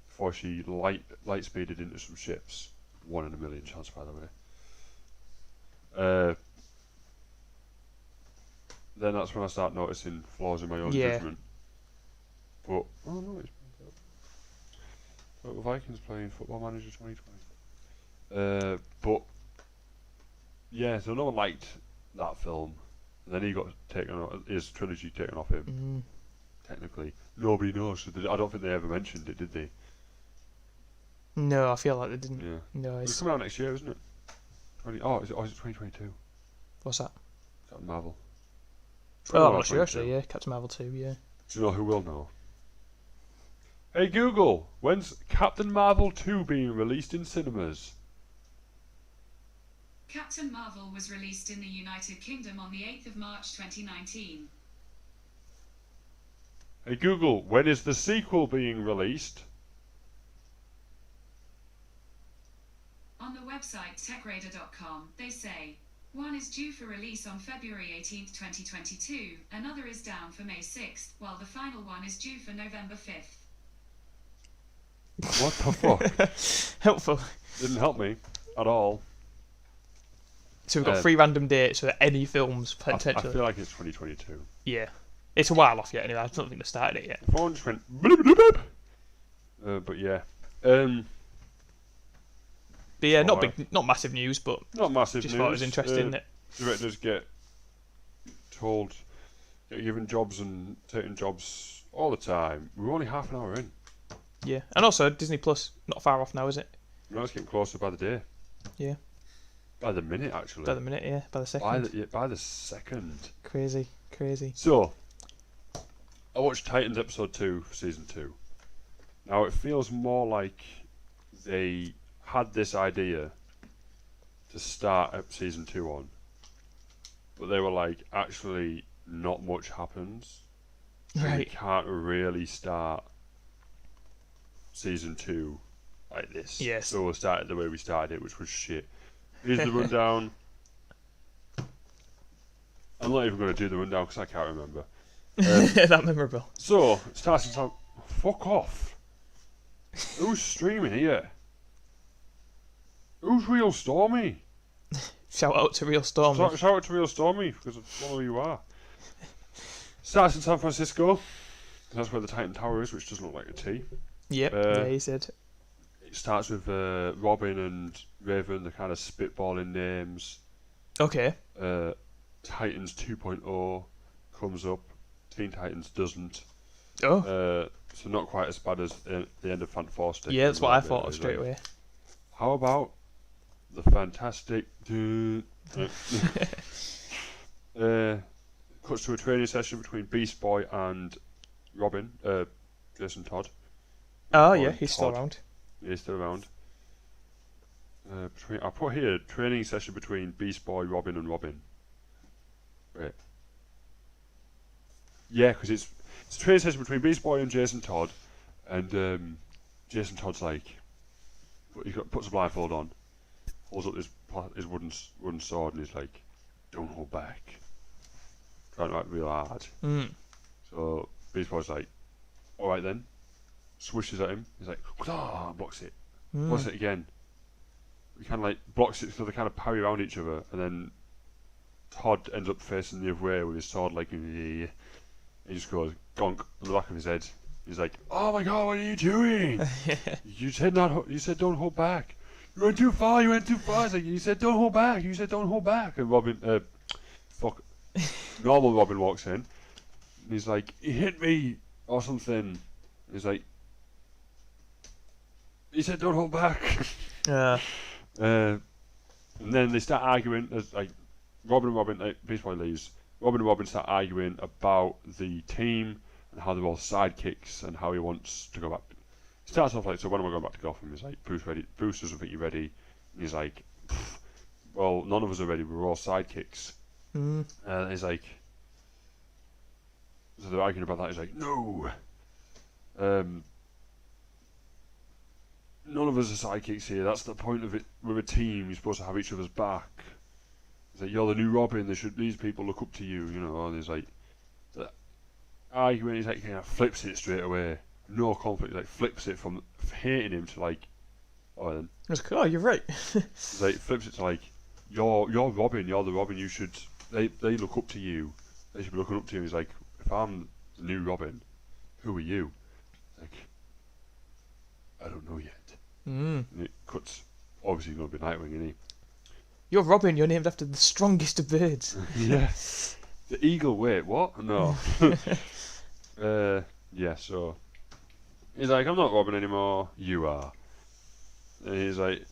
before she light speeded into some ships. 1 in a million chance, by the way. Then that's when I start noticing flaws in my own judgment. But oh no, it's Vikings playing Football Manager 2020. But yeah, so no one liked that film. And then he got his trilogy taken off him. Technically, nobody knows. I don't think they ever mentioned it, did they? No, I feel like they didn't. Yeah. No, It's coming out next year, isn't it? Is it 2022? What's that? Captain Marvel. Oh, I'm not sure actually. Yeah, Captain Marvel 2. Yeah. Do you know who will know? Hey Google, when's Captain Marvel 2 being released in cinemas? Captain Marvel was released in the United Kingdom on the 8th of March 2019. Hey Google, when is the sequel being released? On the website techradar.com, they say, one is due for release on February 18th, 2022, another is down for May 6th, while the final one is due for November 5th. What the fuck? Helpful. Didn't help me at all. So we've got 3 random dates for any films I potentially. feel like it's 2022. Yeah. It's a while off yet anyway. I don't think they started it yet. The phone just went bloop, bloop, bloop. But yeah. But yeah, not massive news, but Not massive just news. thought it was interesting that Directors get given jobs and taking jobs all the time. We're only half an hour in. yeah. And also Disney Plus not far off now, is it? Now it's getting closer by the day. Yeah. By the minute, actually. By the minute, yeah. By the second. By the second. Crazy. So, I watched Titans episode 2 for season 2. Now it feels more like they had this idea to start season 2 on, but they were like, actually, not much happens. Right. We can't really start season 2 like this. Yes. So we'll start it the way we started it, which was shit. Here's the rundown. I'm not even going to do the rundown because I can't remember. That memorable. So, it starts to talk. Fuck off. Who's streaming here? Who's Real Stormy? Shout out to Real Storm. Shout out to Real Stormy because I don't know who you are. Starts in San Francisco. That's where the Titan Tower is, which doesn't look like a T. Yep. Yeah, he said. It starts with Robin and Raven. They're kind of spitballing names. Okay. Titans 2.0 comes up. Teen Titans doesn't. Oh, So not quite as bad as the end of Fantastic. yeah, that's what I thought of straight away. How about the fantastic? Cuts to a training session between Beast Boy and Robin, Jason Todd. Oh yeah, he's still around. Yeah, he's still around. I put here training session between Beast Boy, Robin, and Robin. Wait. Yeah, because it's a training session between Beast Boy and Jason Todd, and Jason Todd's like, puts a blindfold on, holds up his wooden sword, and he's like, "Don't hold back." Trying to act real hard. So Beast Boy's like, "All right then," swishes at him. He's like, blocks it. Blocks it again. He kind of like blocks it so they kind of parry around each other, and then Todd ends up facing the other way with his sword like, he just goes gonk on the back of his head. He's like, "Oh my god, what are you doing? You said don't hold back. You went too far. It's like, you said don't hold back. And Robin, normal Robin walks in, and he's like, "He hit me or something." He's like, "He said don't hold back." And then they start arguing. As like Robin, Beast Boy leaves. Robin and Robin start arguing about the team and how they're all sidekicks and how he wants to go back. Starts off like, "So when am I going back to Gotham?" He's like, "Bruce ready? Bruce doesn't think you're ready." And he's like, "Well, none of us are ready. We're all sidekicks." He's like, so they're arguing about that. He's like, "No. None of us are sidekicks here. That's the point of it. We're a team. You're supposed to have each other's back." He's like, "You're the new Robin. These people look up to you, you know." And he's like, arguing. He's like, kind of flips it straight away. No conflict. He like flips it from hating him to like, "Oh then." I was like, "Oh, you're right." He's like flips it to like, "You're Robin. You're the Robin. You should. They look up to you. They should be looking up to you." He's like, "If I'm the new Robin, who are you?" Like, "I don't know yet." And it cuts. Obviously, going to be Nightwing, isn't he? "You're Robin. You're named after the strongest of birds." Yeah. The eagle. Wait, what? No. Yeah. So he's like, "I'm not Robin anymore. You are." And he's like,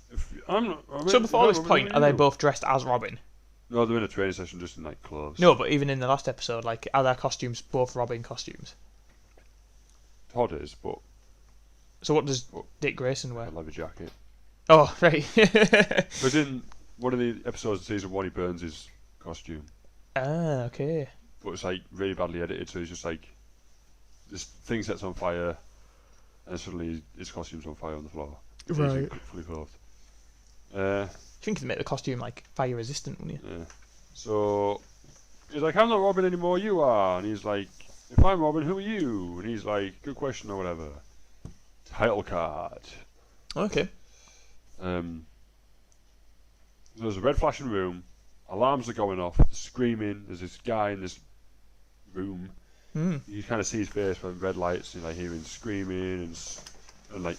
"I'm not." So before this point, are they both dressed as Robin? No, they're in a training session, just in like clothes. No, but even in the last episode, like, are their costumes both Robin costumes? Todd is, but So what does Dick Grayson wear? a leather jacket. Oh, right. Because in one of the episodes of season 1, he burns his costume. Ah, okay. But it's like really badly edited, so he's just like, this thing sets on fire, and suddenly his costume's on fire on the floor. Right. He's fully clothed. I think to make the costume like fire resistant, wouldn't you? Yeah. So he's like, "I'm not Robin anymore, you are." And he's like, "If I'm Robin, who are you?" And he's like, "Good question," or whatever. Title card. Okay. There's a red flashing room. Alarms are going off. Screaming. There's this guy in this room. You kind of see his face with red lights, and like hearing screaming and like.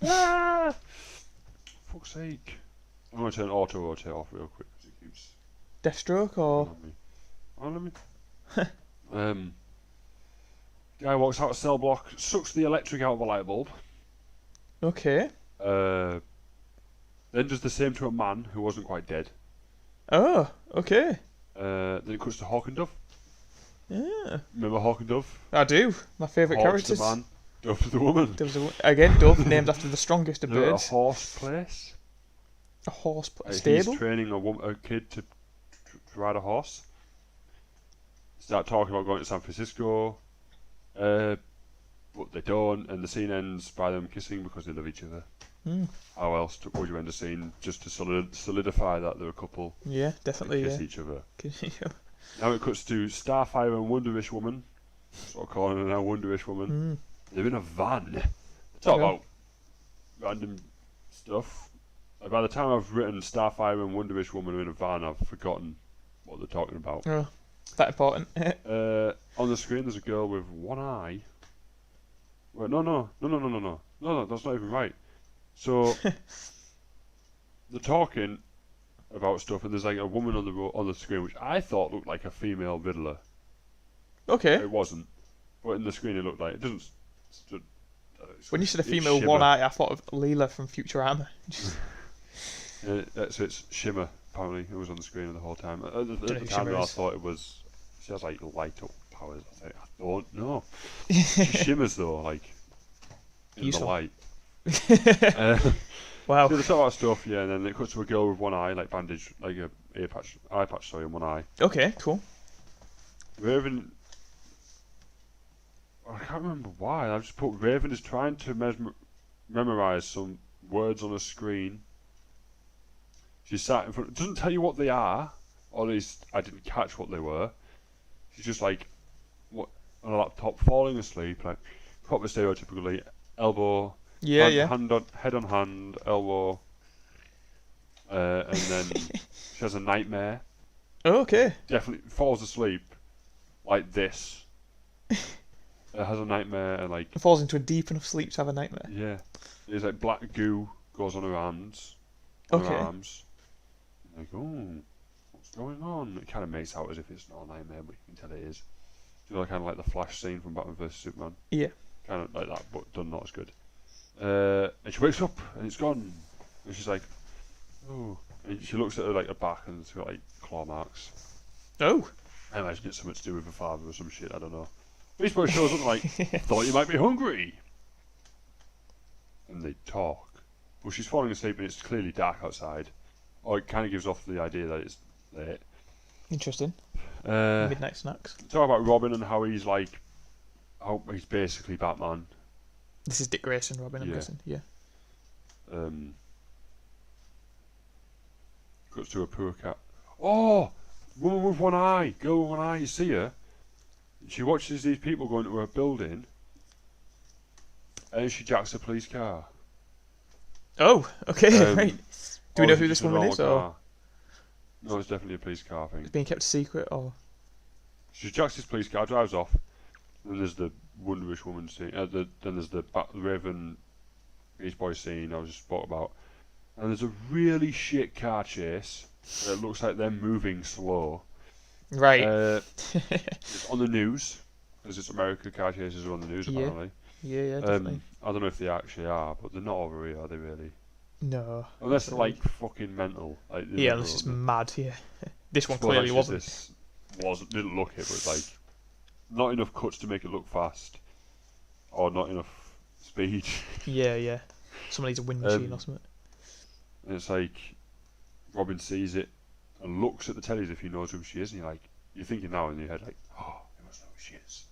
Ah! Fuck's sake! I'm gonna turn auto rotate off real quick because it keeps. Deathstroke or? Let me. Guy walks out of cell block, sucks the electric out of a light bulb. Okay. Then does the same to a man who wasn't quite dead. Oh, okay. Then it cuts to Hawk and Dove. Yeah. Remember Hawk and Dove? I do. My favourite Hawk's characters. the man, Dove's the woman. Again, Dove, named after the strongest of They're at birds. a horse place. A horse He's stable. training a kid to ride a horse. Start talking about going to San Francisco. But they don't, and the scene ends by them kissing because they love each other. How else would you end a scene just to solidify that they're a couple? Yeah, definitely. Kiss Yeah. each other. Now it cuts to Starfire and Wonderish Woman. Sort of calling her now Wonderish Woman. They're in a van. They talk about random stuff. By the time I've written Starfire and Wonderish Woman are in a van, I've forgotten what they're talking about. Oh, that important. On the screen, there's a girl with one eye. Wait, no, that's not even right. So they're talking about stuff, and there's like a woman on the screen, which I thought looked like a female Riddler. Okay. It wasn't, but in the screen it looked like it doesn't. When you said a it's female Shimmer. one eye, I thought of Leela from Futurama. So it's Shimmer. Apparently, it was on the screen the whole time. At know the who time, Shimmer I is. thought it was. She has like light up powers. I thought no. She shimmers though, like in Useful. the light. Wow. So they talk about stuff, yeah, and then it cuts to a girl with one eye, like bandage, like a eye patch, sorry, in one eye. Okay, cool. Raven. I can't remember why. I just put Raven is trying to memorize some words on a screen. She sat in front. It doesn't tell you what they are, or at least I didn't catch what they were. She's just like, what on a laptop, falling asleep, like proper stereotypically, elbow, Yeah, yeah. head on hand, elbow, and then she has a nightmare. Oh, okay. Definitely falls asleep like this. Has a nightmare and like Falls into a deep enough sleep to have a nightmare. yeah, there's like black goo goes on her arms, Okay. her arms. Like oh, what's going on? It kind of makes out as if it's not a nightmare, but you can tell it is. You know, kind of like the Flash scene from Batman vs Superman. Yeah. Kind of like that, but done not as good. And she wakes up and it's gone, and she's like, oh. And she looks at her like her back and it's got like claw marks. Oh. I imagine it's something to do with her father or some shit. I don't know. Beast Boy shows up like, thought you might be hungry. And they talk. Well, she's falling asleep and it's clearly dark outside. Or it kind of gives off the idea that it's late. Interesting. Uh, Midnight snacks. talk about Robin and how he's like, how he's basically Batman. This is Dick Grayson, Robin, I'm Yeah. guessing. Yeah. Cuts to a poor cat. Oh! Woman with one eye! Girl with one eye, you see her? She watches these people go into her building and she jacks a police car. Oh, okay, Um, right. Do we Or know is who it this just a woman normal is, or car? No, it's definitely a police car thing. it's being kept a secret, or She jacks this police car, drives off. Then there's the Wonderish woman scene. Then there's the Raven Beast Boy scene I was just spoke about. And there's a really shit car chase. It looks like they're moving slow. right? It's on the news, because it's America. Car chases are on the news Yeah. apparently. yeah, definitely. I don't know if they actually are, but they're not over here, are they really? No. Unless they're like fucking mental. Like, they Yeah, never unless it's run. mad. Yeah. This one Well, clearly that's just wasn't. didn't look it, but it's like not enough cuts to make it look fast, or not enough speed. Yeah, yeah. Someone needs a wind machine or something. And it's like Robin sees it and looks at the telly as if he knows who she is, and you're thinking now in your head like, oh, he must know who she is,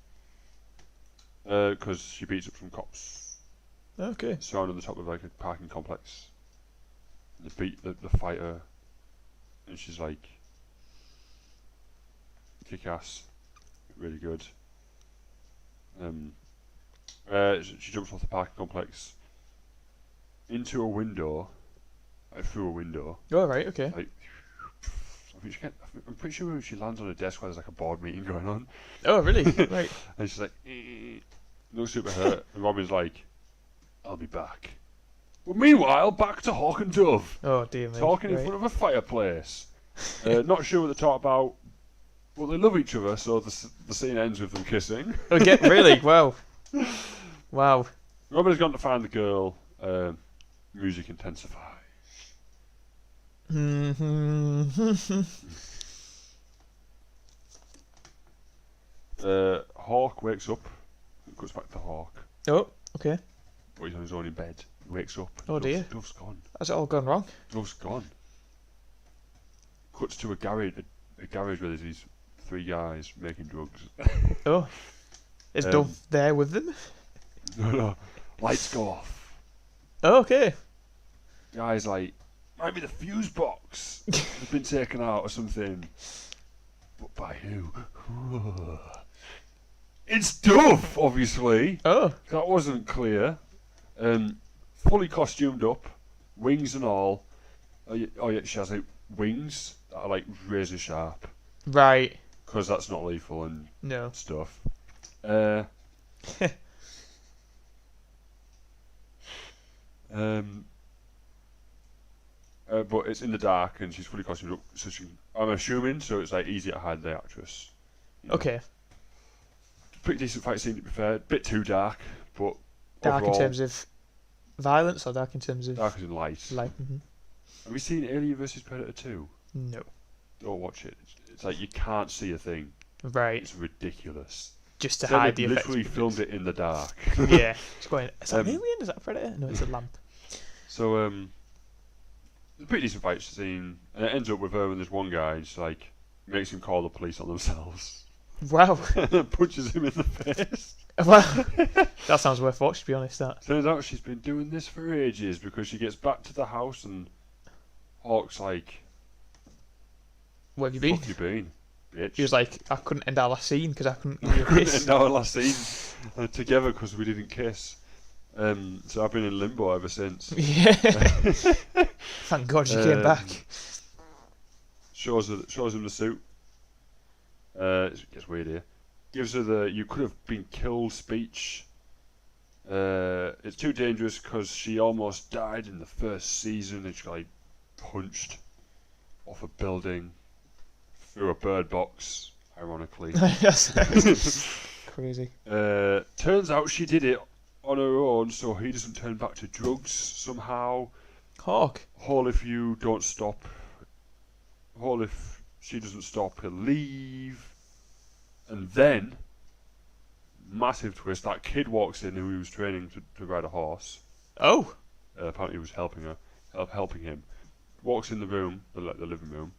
because she beats up some cops Okay. surrounding the top of like a parking complex. And they beat the fight her, and she's like kick ass, really good. She jumps off the parking complex into a window, like through a window. Oh, right. Okay. Like, I'm pretty sure she lands on a desk where there's like a board meeting going on, Oh, really? Right. and she's like, looks super hurt, and Robin's like, I'll be back. But meanwhile, back to Hawk and Dove, Oh, dear me. talking in Right. front of a fireplace. Not sure what they talk about, but they love each other, so the scene ends with them kissing. Okay. Really? Wow. Wow. Robin has gone to find the girl. Music intensify. Hawk wakes up. Goes back to Hawk, Oh, okay. but he's on his own in bed. He wakes up. Oh, dear. Dove's gone. Has it all gone wrong? Dove's gone. Cuts to a garage where there's these three guys making drugs. Oh. Is Dove there with them? No. Lights go off. Oh, okay. Guy's like, might be the fuse box has been taken out or something. But by who? It's Dove, obviously. Oh. That wasn't clear. Fully costumed up, wings and all. Oh yeah, she has like wings that are like razor sharp, Right. because that's not lethal and No. stuff. But it's in the dark and she's fully costumed up, so I'm assuming, so it's like easy to hide the actress. You know. Okay. Pretty decent fight scene, to be fair. Bit too dark, but Dark overall, in terms of violence or dark in terms of dark as in light. light? Have you seen Alien vs Predator 2? No. Don't watch it. It's like you can't see a thing. Right. It's ridiculous. Just to Then hide they the effects. literally filmed it in the dark. Yeah. It's going. Is that an Um, alien? Is that a predator? No, it's a lamp. So, it's a pretty decent fight scene. And it ends up with her and this one guy just like makes him call the police on themselves. Wow. And then punches him in the face. Well, that sounds worth watching, to be honest. That. Turns out she's been doing this for ages because she gets back to the house and Hawk's like, Where have you been? "Fuck you been, bitch?" He was like, I couldn't end our last scene because I couldn't give you a kiss. And our last scene together because we didn't kiss. So I've been in limbo ever since. Yeah. Thank God you came back. Shows him the suit. It gets weird here. Gives her the "you could have been killed" speech. It's too dangerous because she almost died in the first season and she got like punched off a building through a bird box, ironically. That's crazy. Turns out she did it on her own so he doesn't turn back to drugs somehow. Hawk. Hall, if you don't stop. Hall, if she doesn't stop, he'll leave. And then, massive twist, that kid walks in who he was training to ride a horse. Oh. Apparently he was helping him. Walks in the room, the living room.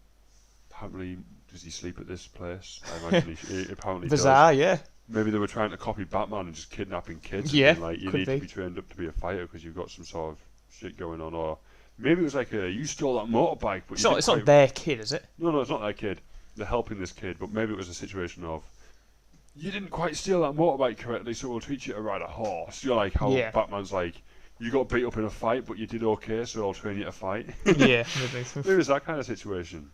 Apparently, does he sleep at this place? I imagine he apparently Bizarre, does. yeah. Maybe they were trying to copy Batman and just kidnapping kids. Yeah, And being like, you could need be. to be trained up to be a fighter because you've got some sort of shit going on. Or maybe it was like you stole that motorbike, but It's not their kid, is it? No, it's not their kid. They're helping this kid, but maybe it was a situation of you didn't quite steal that motorbike correctly, so we'll teach you to ride a horse. You're like how Yeah. Batman's like, you got beat up in a fight, but you did okay, so I'll train you to fight. Yeah. Maybe it's that kind of situation.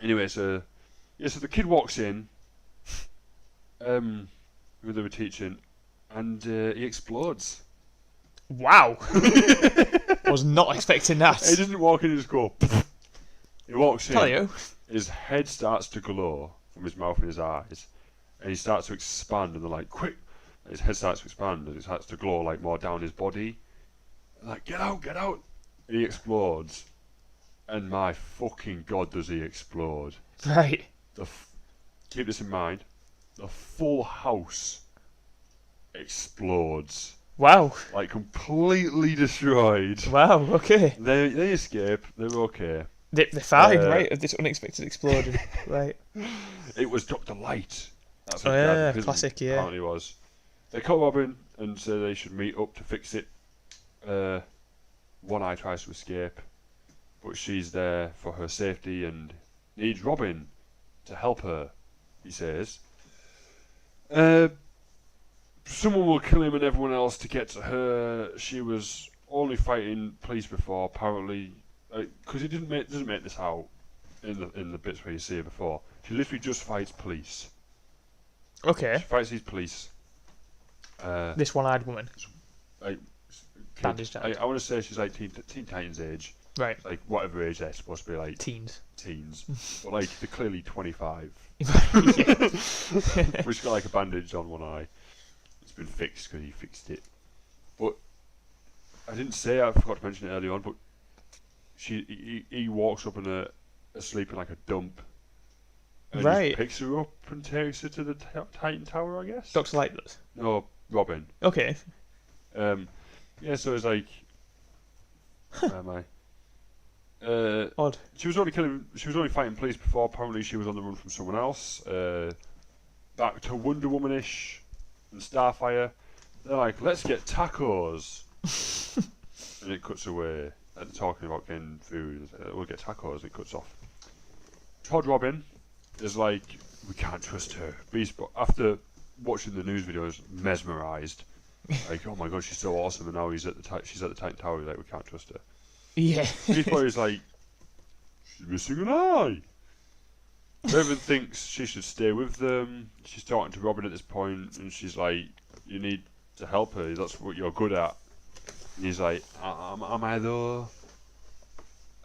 Anyway, so the kid walks in, who they were teaching, and he explodes. Wow. Was not expecting that. He doesn't walk in and just go. He walks in. Tell you. His head starts to glow from his mouth and his eyes, and he starts to expand. And they're like, "Quick!" His head starts to expand, and it starts to glow like more down his body. And like, get out! And he explodes, and my fucking god, does he explode! Right. Keep this in mind: the full house explodes, Wow. like completely destroyed. Wow. Okay. They escape. They're okay. They're fine, right? Of this unexpected explosion. Right. It was Dr. Light. That's Oh, what yeah, Gavin Prison classic, yeah. Apparently was. They call Robin and say they should meet up to fix it. One Eye tries to escape, but she's there for her safety and needs Robin to help her, he says. Someone will kill him and everyone else to get to her. She was only fighting police before, apparently, because it doesn't make this out in the bits where you see her before. She literally just fights police. Okay. She fights these police. This one-eyed woman. Like, Bandaged eyes. I want to say she's like Teen Titans age, Right. like whatever age they're supposed to be, like Teens. teens, but like they're clearly 25. Yeah. But she's got like a bandage on one eye. It's been fixed because he fixed it. But I didn't say, I forgot to mention it earlier on, but he walks up and asleep in like a dump. And Right. he picks her up and takes her to the Titan Tower, I guess. Dr. Light does. No, Robin. Okay. Yeah, so it's like, where am I? Odd. She was only fighting police before. Apparently, she was on the run from someone else. Back to Wonder Woman-ish and Starfire. They're like, let's get tacos, and it cuts away. And they're talking about getting food. We'll get tacos. And it cuts off. Todd Robin is like, we can't trust her. Beast, but after watching the news videos, mesmerised. Like, oh my god, she's so awesome, and now she's at the Titan Tower. He's like, we can't trust her. Yeah. Beast Boy is like, she's missing an eye. Raven thinks she should stay with them. She's talking to Robin at this point, and she's like, you need to help her. That's what you're good at. And he's like, am I though?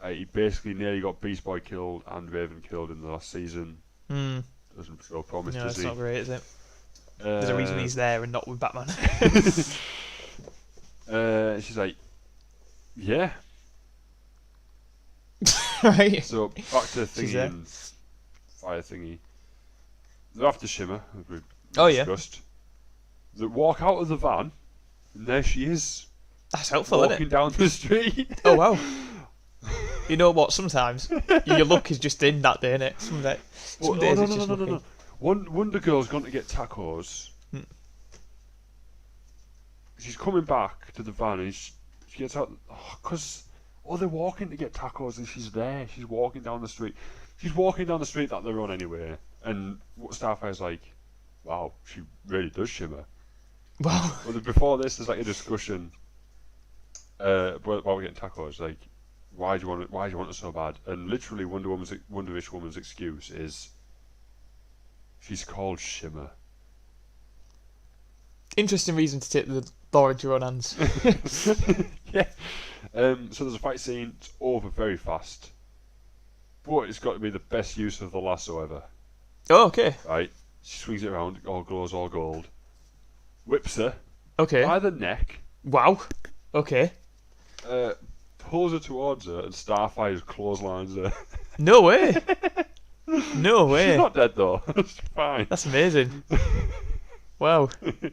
He basically nearly got Beast Boy killed and Raven killed in the last season. Hmm. Doesn't show promise, No, does it's he? not great, is it? There's a reason he's there and not with Batman. She's like, yeah. Right. So back to She's thingy there. and fire thingy. They're after Shimmer, as we Oh, yeah. discussed. They walk out of the van, and there she is, That's helpful, isn't walking it? down the street. Oh, wow. You know what? Sometimes your luck is just in that day, innit? Some days No, it's just lucky. no. Wonder Girl's gone to get tacos. She's coming back to the van and she gets out. Because they're walking to get tacos and she's there. She's walking down the street. She's walking down the street that they're on anyway. And Starfire's like, wow, she really does shimmer. Wow. Well, before this, there's like a discussion about getting tacos. Like, why do you want it so bad? And literally, Wonder-ish Woman's excuse is, she's called Shimmer. Interesting reason to take the law into your own hands. Yeah. So there's a fight scene. It's over very fast, but it's got to be the best use of the lasso ever. Oh, okay. Right? She swings it around. It all glows, all gold. Whips her Okay. by the neck. Wow. Okay. Pulls her towards her, and Starfire clotheslines her. No way. No way. She's not dead though. It's fine. That's amazing. Wow.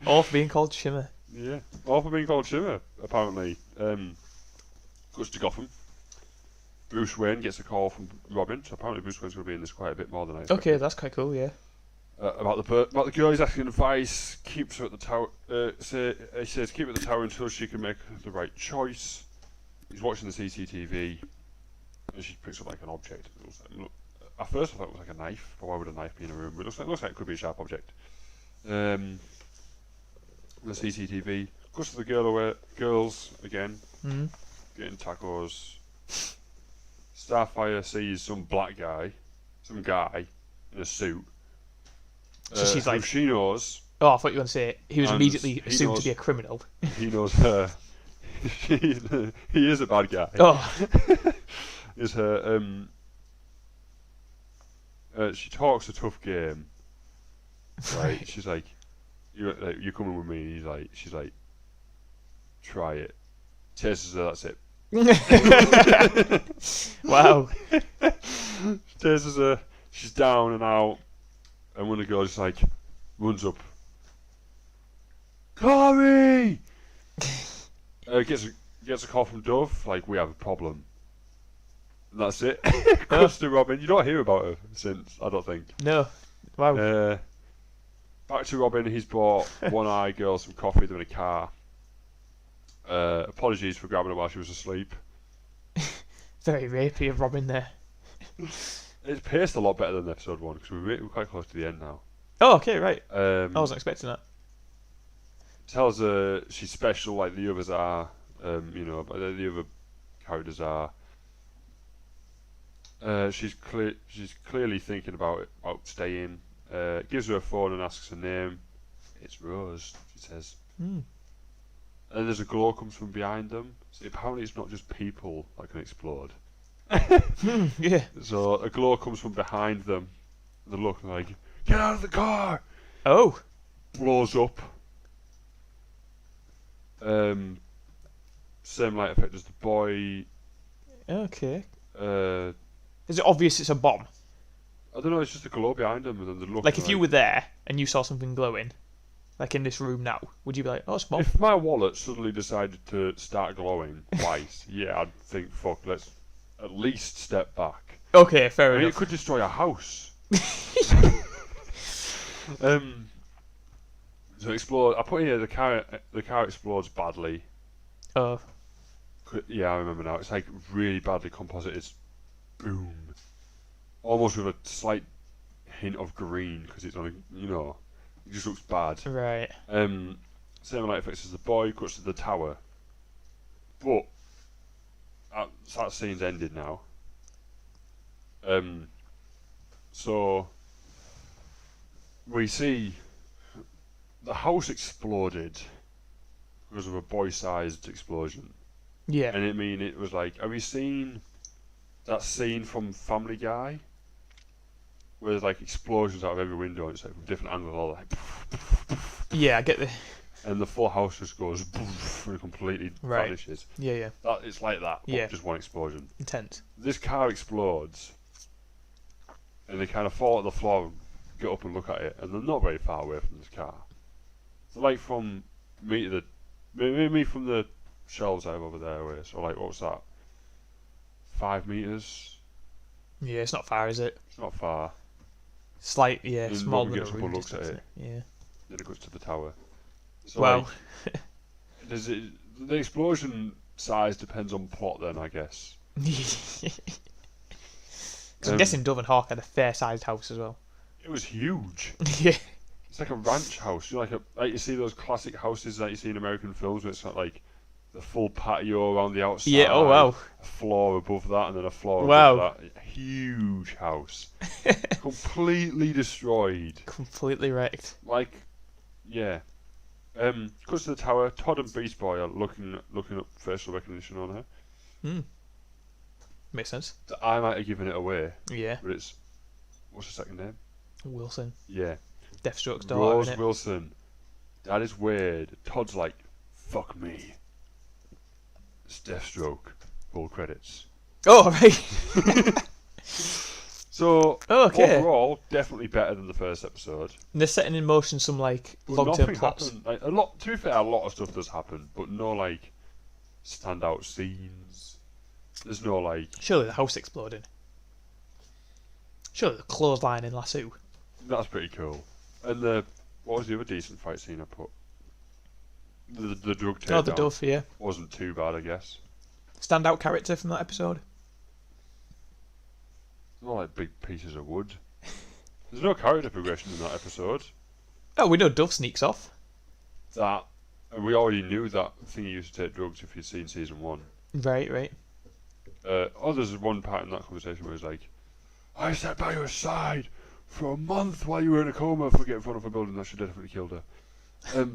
All for being called Shimmer. Yeah. All for being called Shimmer, apparently. Goes to Gotham. Bruce Wayne gets a call from Robin, so apparently Bruce Wayne's going to be in this quite a bit more than I expected. Okay, that's quite cool, yeah. About the girl, he's asking advice. Keeps her at the tower. He says keep her at the tower until she can make the right choice. He's watching the CCTV, and she picks up like an object. It looks like, at first I thought it was like a knife, but why would a knife be in a room? But it looks like it could be a sharp object. The CCTV goes to the girls again, getting tacos. Starfire sees some guy in a suit. So she's who like, she knows. oh, I thought you were going to say he was And immediately he assumed knows- to be a criminal. He knows her. He is a bad guy. Oh, Is her. She talks a tough game. Right? Right. She's like, you're coming with me. And she's like, try it. Chases her. That's it. wow. Chases her. She's down and out. And one of the girls just like runs up. Corey! Gets a call from Dove, like, we have a problem. And that's it. Goes to Robin. You don't hear about her since, I don't think. No. Wow. Back to Robin, he's bought One-Eye Girl some coffee, they're in a car. Apologies for grabbing her while she was asleep. Very rapey of Robin there. It's paced a lot better than episode 1, because we're quite close to the end now. Oh, okay, right. I I wasn't expecting that. Tells her she's special like the others are, but the other characters are. She's clearly thinking about staying. Gives her a phone and asks her name. It's Rose, she says. And there's a glow comes from behind them. So apparently it's not just people that can explode. Yeah. So a glow comes from behind them. They look like, get out of the car! Oh. Blows up. Same light effect as the boy. Okay. I Is it obvious it's a bomb? don't know. It's just a glow behind them, and then they look. Like if you were there and you saw something glowing, like in this room now, would you be like, oh, it's a bomb? If my wallet suddenly decided to start glowing twice, yeah, I'd think, fuck, let's at least step back. Okay, fair I mean, it enough. could destroy a house. So explode. I put here the car explodes badly. Oh. Yeah, I remember now. It's like really badly composited. Boom. Almost with a slight hint of green because it's on it just looks bad. Right. Same light effects as the boy, cuts to the tower. But that scene's ended now. So we see the house exploded because of a boy-sized explosion. Yeah. And it was like, have you seen that scene from Family Guy where there's like explosions out of every window, and it's like from different angles, all like, Yeah, I get the. and the full house just goes poof, and completely Right. vanishes. Yeah. It's like that, but Yeah. just one explosion. Intense. This car explodes, and they kind of fall at the floor and get up and look at it, and they're not very far away from this car. They're like from me to me from the shelves I have over there away. So like, what's that? 5 meters? Yeah, it's not far, is it? It's not far. Slight, yeah, And smaller Robin than a gets up room and looks at distance, it. isn't it? Then it goes to the tower. So Well, like, the explosion size depends on plot then, I guess. because I'm guessing Dove and Hawk had a fair-sized house as well. It was huge. Yeah. It's like a ranch house. You know, like you see those classic houses that you see in American films, where it's got like the full patio around the outside. Yeah. Oh wow. A floor above that, and then a floor Wow. above that. Huge house, completely destroyed. Completely wrecked. Like, yeah. Goes to the tower. Todd and Beast Boy are looking up facial recognition on her. Makes sense. I might have given it away, Yeah. but it's what's her second name? Wilson. Yeah, Deathstroke's daughter. Rose Innit? Wilson. That is weird. Todd's like, fuck me. It's Deathstroke. Roll credits. Oh right. So Okay. overall, definitely better than the first episode. And they're setting in motion some like But long-term nothing plots. happened. Like, a lot. To be fair, a lot of stuff does happen, but no like standout scenes. There's no like. Surely the house exploding. Surely the clothesline in Lasso. That's pretty cool. And what was the other decent fight scene I put? The drug takedown. Oh, the Dove, yeah. Wasn't too bad, I guess. Standout character from that episode. Not like big pieces of wood. There's no character progression in that episode. Oh, we know Dove sneaks off. And we already knew that thing he used to take drugs if you'd seen season 1. Right. There's one part in that conversation where he's like, I sat by your side for a month while you were in a coma for getting in front of a building that should definitely killed her.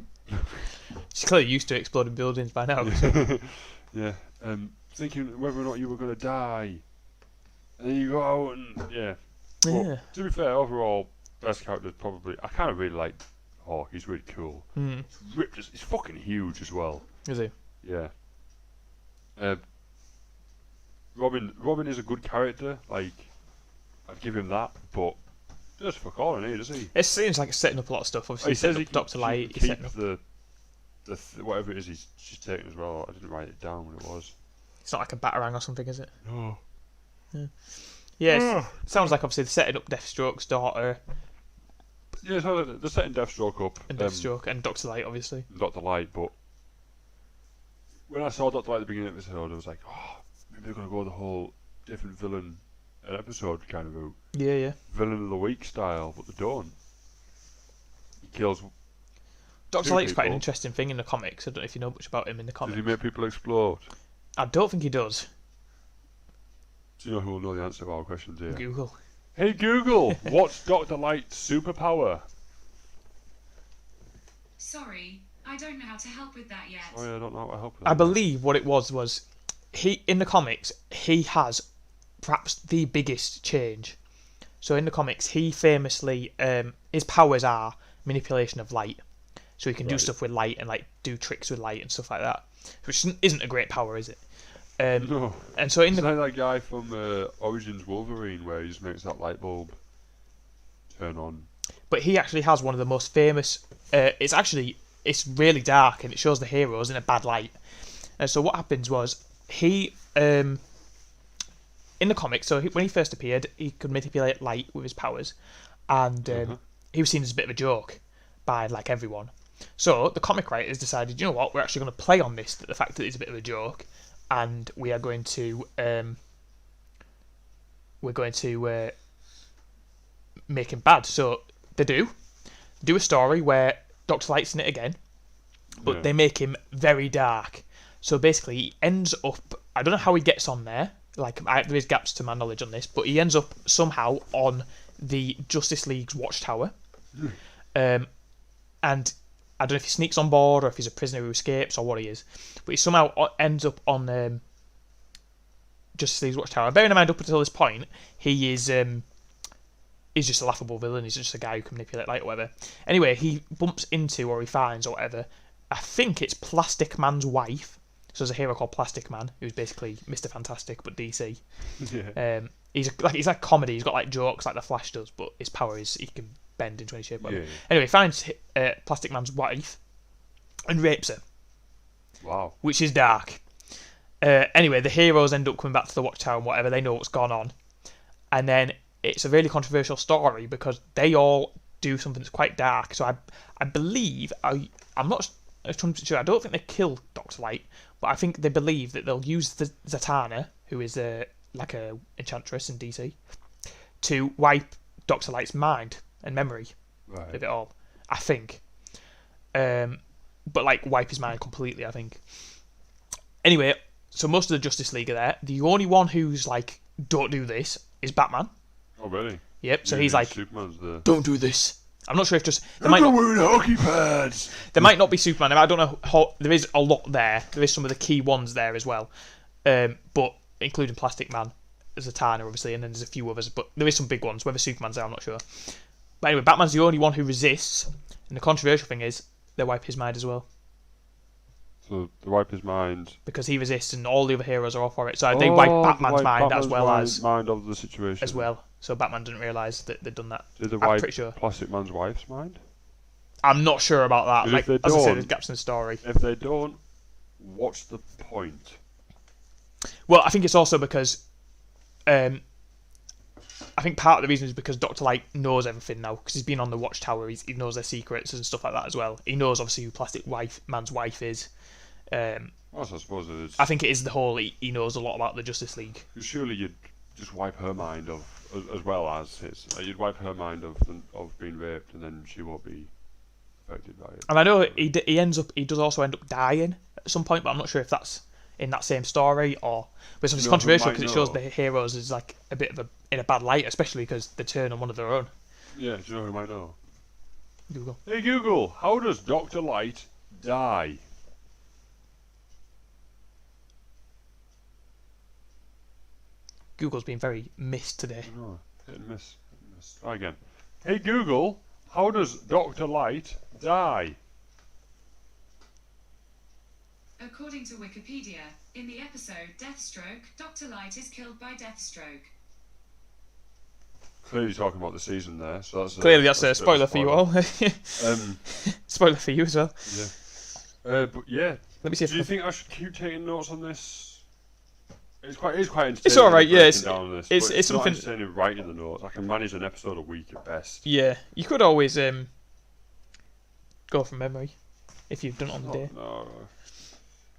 She's clearly used to exploding buildings by now. Yeah. Thinking whether or not you were going to die. And then you go out and, yeah. Yeah. Well, to be fair, overall, best character is probably, I kind of really like Hawk, he's really cool. Mm. He's ripped, he's fucking huge as well. Is he? Yeah. Robin is a good character, like, I'd give him that, but just fuck all in here, does he? It seems like it's setting up a lot of stuff. Obviously, He says he up can Dr. Light. He's keep setting up. the whatever it is she's taking as well. I didn't write it down when it was. It's not like a batarang or something, is it? No. Yes. Sounds like obviously they're setting up Deathstroke's daughter Yeah, so they're setting Deathstroke up. and Deathstroke and Dr. Light, obviously. Dr. Light, but when I saw Dr. Light at the beginning of the episode, I was like, oh, maybe they're going to go the whole different villain episode kind of route. Yeah. Villain of the week style, but they don't. He kills. Dr. Two Light's quite an people. interesting thing in the comics. I don't know if you know much about him in the Does comics. he make people explode? I don't think he does. Do you know who will know the answer to our questions here? Google. Hey Google, what's Dr. Light's superpower? Sorry, I don't know how to help with that yet. Oh yeah, I don't know how to help with I that. believe what it was he in the comics he has perhaps the biggest change. So in the comics he famously his powers are manipulation of light. So he can do Right. stuff with light and like do tricks with light and stuff like that. Which isn't a great power, is it? No. And so in It's the like that guy from Origins Wolverine where he just makes that light bulb turn on. but he actually has one of the most famous it's really dark and it shows the heroes in a bad light. And so what happens was he in the comics, when he first appeared, he could manipulate light with his powers, and he was seen as a bit of a joke by like everyone. So the comic writers decided, you know what, we're actually going to play on this, the fact that he's a bit of a joke, and we are going to make him bad. So they do a story where Dr. Light's in it again, but Yeah. they make him very dark. So basically, he ends up. I don't know how he gets on there. There is gaps to my knowledge on this, but he ends up somehow on the Justice League's watchtower. And I don't know if he sneaks on board or if he's a prisoner who escapes or what he is, but he somehow ends up on Justice League's watchtower. Bearing in mind, up until this point, he is he's just a laughable villain. He's just a guy who can manipulate light or whatever. Anyway, he bumps into, or he finds or whatever, I think it's Plastic Man's wife. So there's a hero called Plastic Man, who's basically Mr. Fantastic but DC. Yeah. He's like comedy. He's got like jokes like the Flash does, but his power is he can bend into any shape. Whatever. Yeah. Anyway, he finds Plastic Man's wife and rapes her, Wow. which is dark. Anyway, the heroes end up coming back to the Watchtower and whatever. They know what's gone on, and then it's a really controversial story because they all do something that's quite dark. So I believe I'm not 100% sure. I don't think they kill Dr. Light, but I think they believe that they'll use the Zatanna, who is like a enchantress in DC, to wipe Dr. Light's mind and memory Right. of it all. I think, but like wipe his mind completely. I think. Anyway, so most of the Justice League are there. The only one who's like, don't do this, is Batman. Oh, really? Yep. So Maybe he's like, Superman's the... don't do this. I'm not sure if just there I'm might not not, wearing hockey pads. there might not be Superman. I don't know. There is a lot there. There is some of the key ones there as well, but including Plastic Man, Zatanna obviously, and then there's a few others. But there is some big ones. Whether Superman's there, I'm not sure. But anyway, Batman's the only one who resists, and the controversial thing is they wipe his mind as well So they wipe his mind. because he resists, and all the other heroes are all for it. So they wipe Batman's mind as well as mind of the situation. as well. So Batman didn't realise that they'd done that. Did they I'm wipe pretty sure. Plastic Man's wife's mind? I'm not sure about that. 'Cause Like if they as I said, don't- there's gaps in the story. If they don't, what's the point? Well, I think it's also because I think part of the reason is because Dr. Light knows everything now because he's been on the Watchtower. He knows their secrets and stuff like that as well. He knows obviously who Plastic Man's wife is. Well, I suppose it is. I think it is the whole he knows a lot about the Justice League. Surely you'd just wipe her mind of as well as his. You'd wipe her mind of being raped, and then she won't be affected by it. And I know he does also end up dying at some point, but I'm not sure if that's in that same story or. But it's obviously No, controversial who might because it shows know? the heroes as like a bit of in a bad light, especially because they turn on one of their own. Yeah, do you know who might know? Google. Hey Google, how does Dr. Light die? Google's been very missed today. No, hit and miss. Hit and miss. Try again. Hey Google, how does Dr. Light die? According to Wikipedia, in the episode Deathstroke, Dr. Light is killed by Deathstroke. Clearly talking about the season there, so that's Clearly, that's a bit of spoiler for you all. Um, Spoiler for you as well. yeah. But yeah, Let me see if do you think I should keep taking notes on this? It's quite entertaining. It's alright, yeah, breaking it's- down this, it's- but it's not something- entertaining writing the notes. I can manage an episode a week at best. Yeah, you could always go from memory if you've done it on the day. No.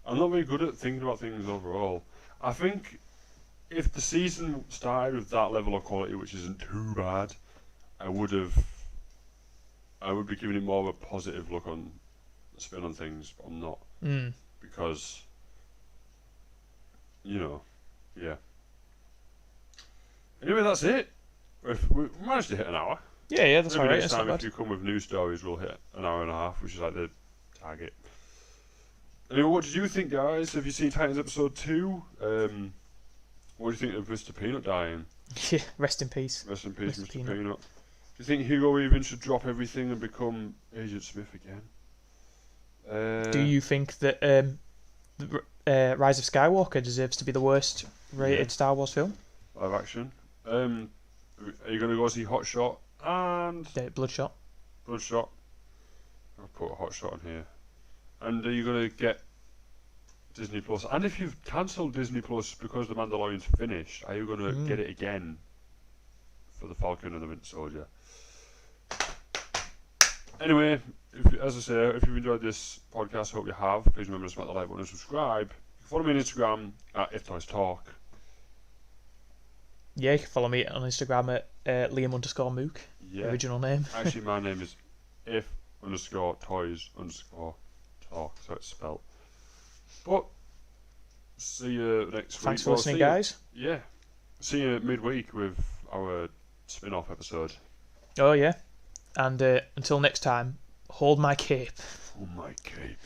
I'm not very good at thinking about things overall. I think if the season started with that level of quality, which isn't too bad, I would be giving it more of a positive look on spin on things, but I'm not Mm. because yeah. Anyway, that's it. We managed to hit an hour. Yeah, that's Maybe alright. next That's not time, if bad. you come with new stories, we'll hit an hour and a half, which is like the target. Anyway, what did you think, guys? Have you seen Titans episode 2? What do you think of Mr. Peanut dying? Yeah, rest in peace. Rest in peace, Mr. Mr. Peanut. Peanut. Do you think Hugo even should drop everything and become Agent Smith again? Do you think that Rise of Skywalker deserves to be the worst rated Yeah. Star Wars film? Live action. Are you going to go see Hot Shot and Bloodshot. Bloodshot? I'll put Hot Shot on here. And are you going to get Disney Plus? And if you've cancelled Disney Plus because The Mandalorian's finished, are you going to get it again for The Falcon and the Winter Soldier? Anyway, as I say, if you've enjoyed this podcast, I hope you have. Please remember to smack the like button and subscribe. You can follow me on Instagram at IfToysTalk. Yeah, you can follow me on Instagram at Liam_Mook. Yeah. Original name. Actually, my name is if_toys_talk, so it's spelled. But see you next week. Thanks for Well, listening, see you- guys. Yeah. See you midweek with our spin-off episode. Oh, yeah. And until next time, hold my cape. Oh my cape.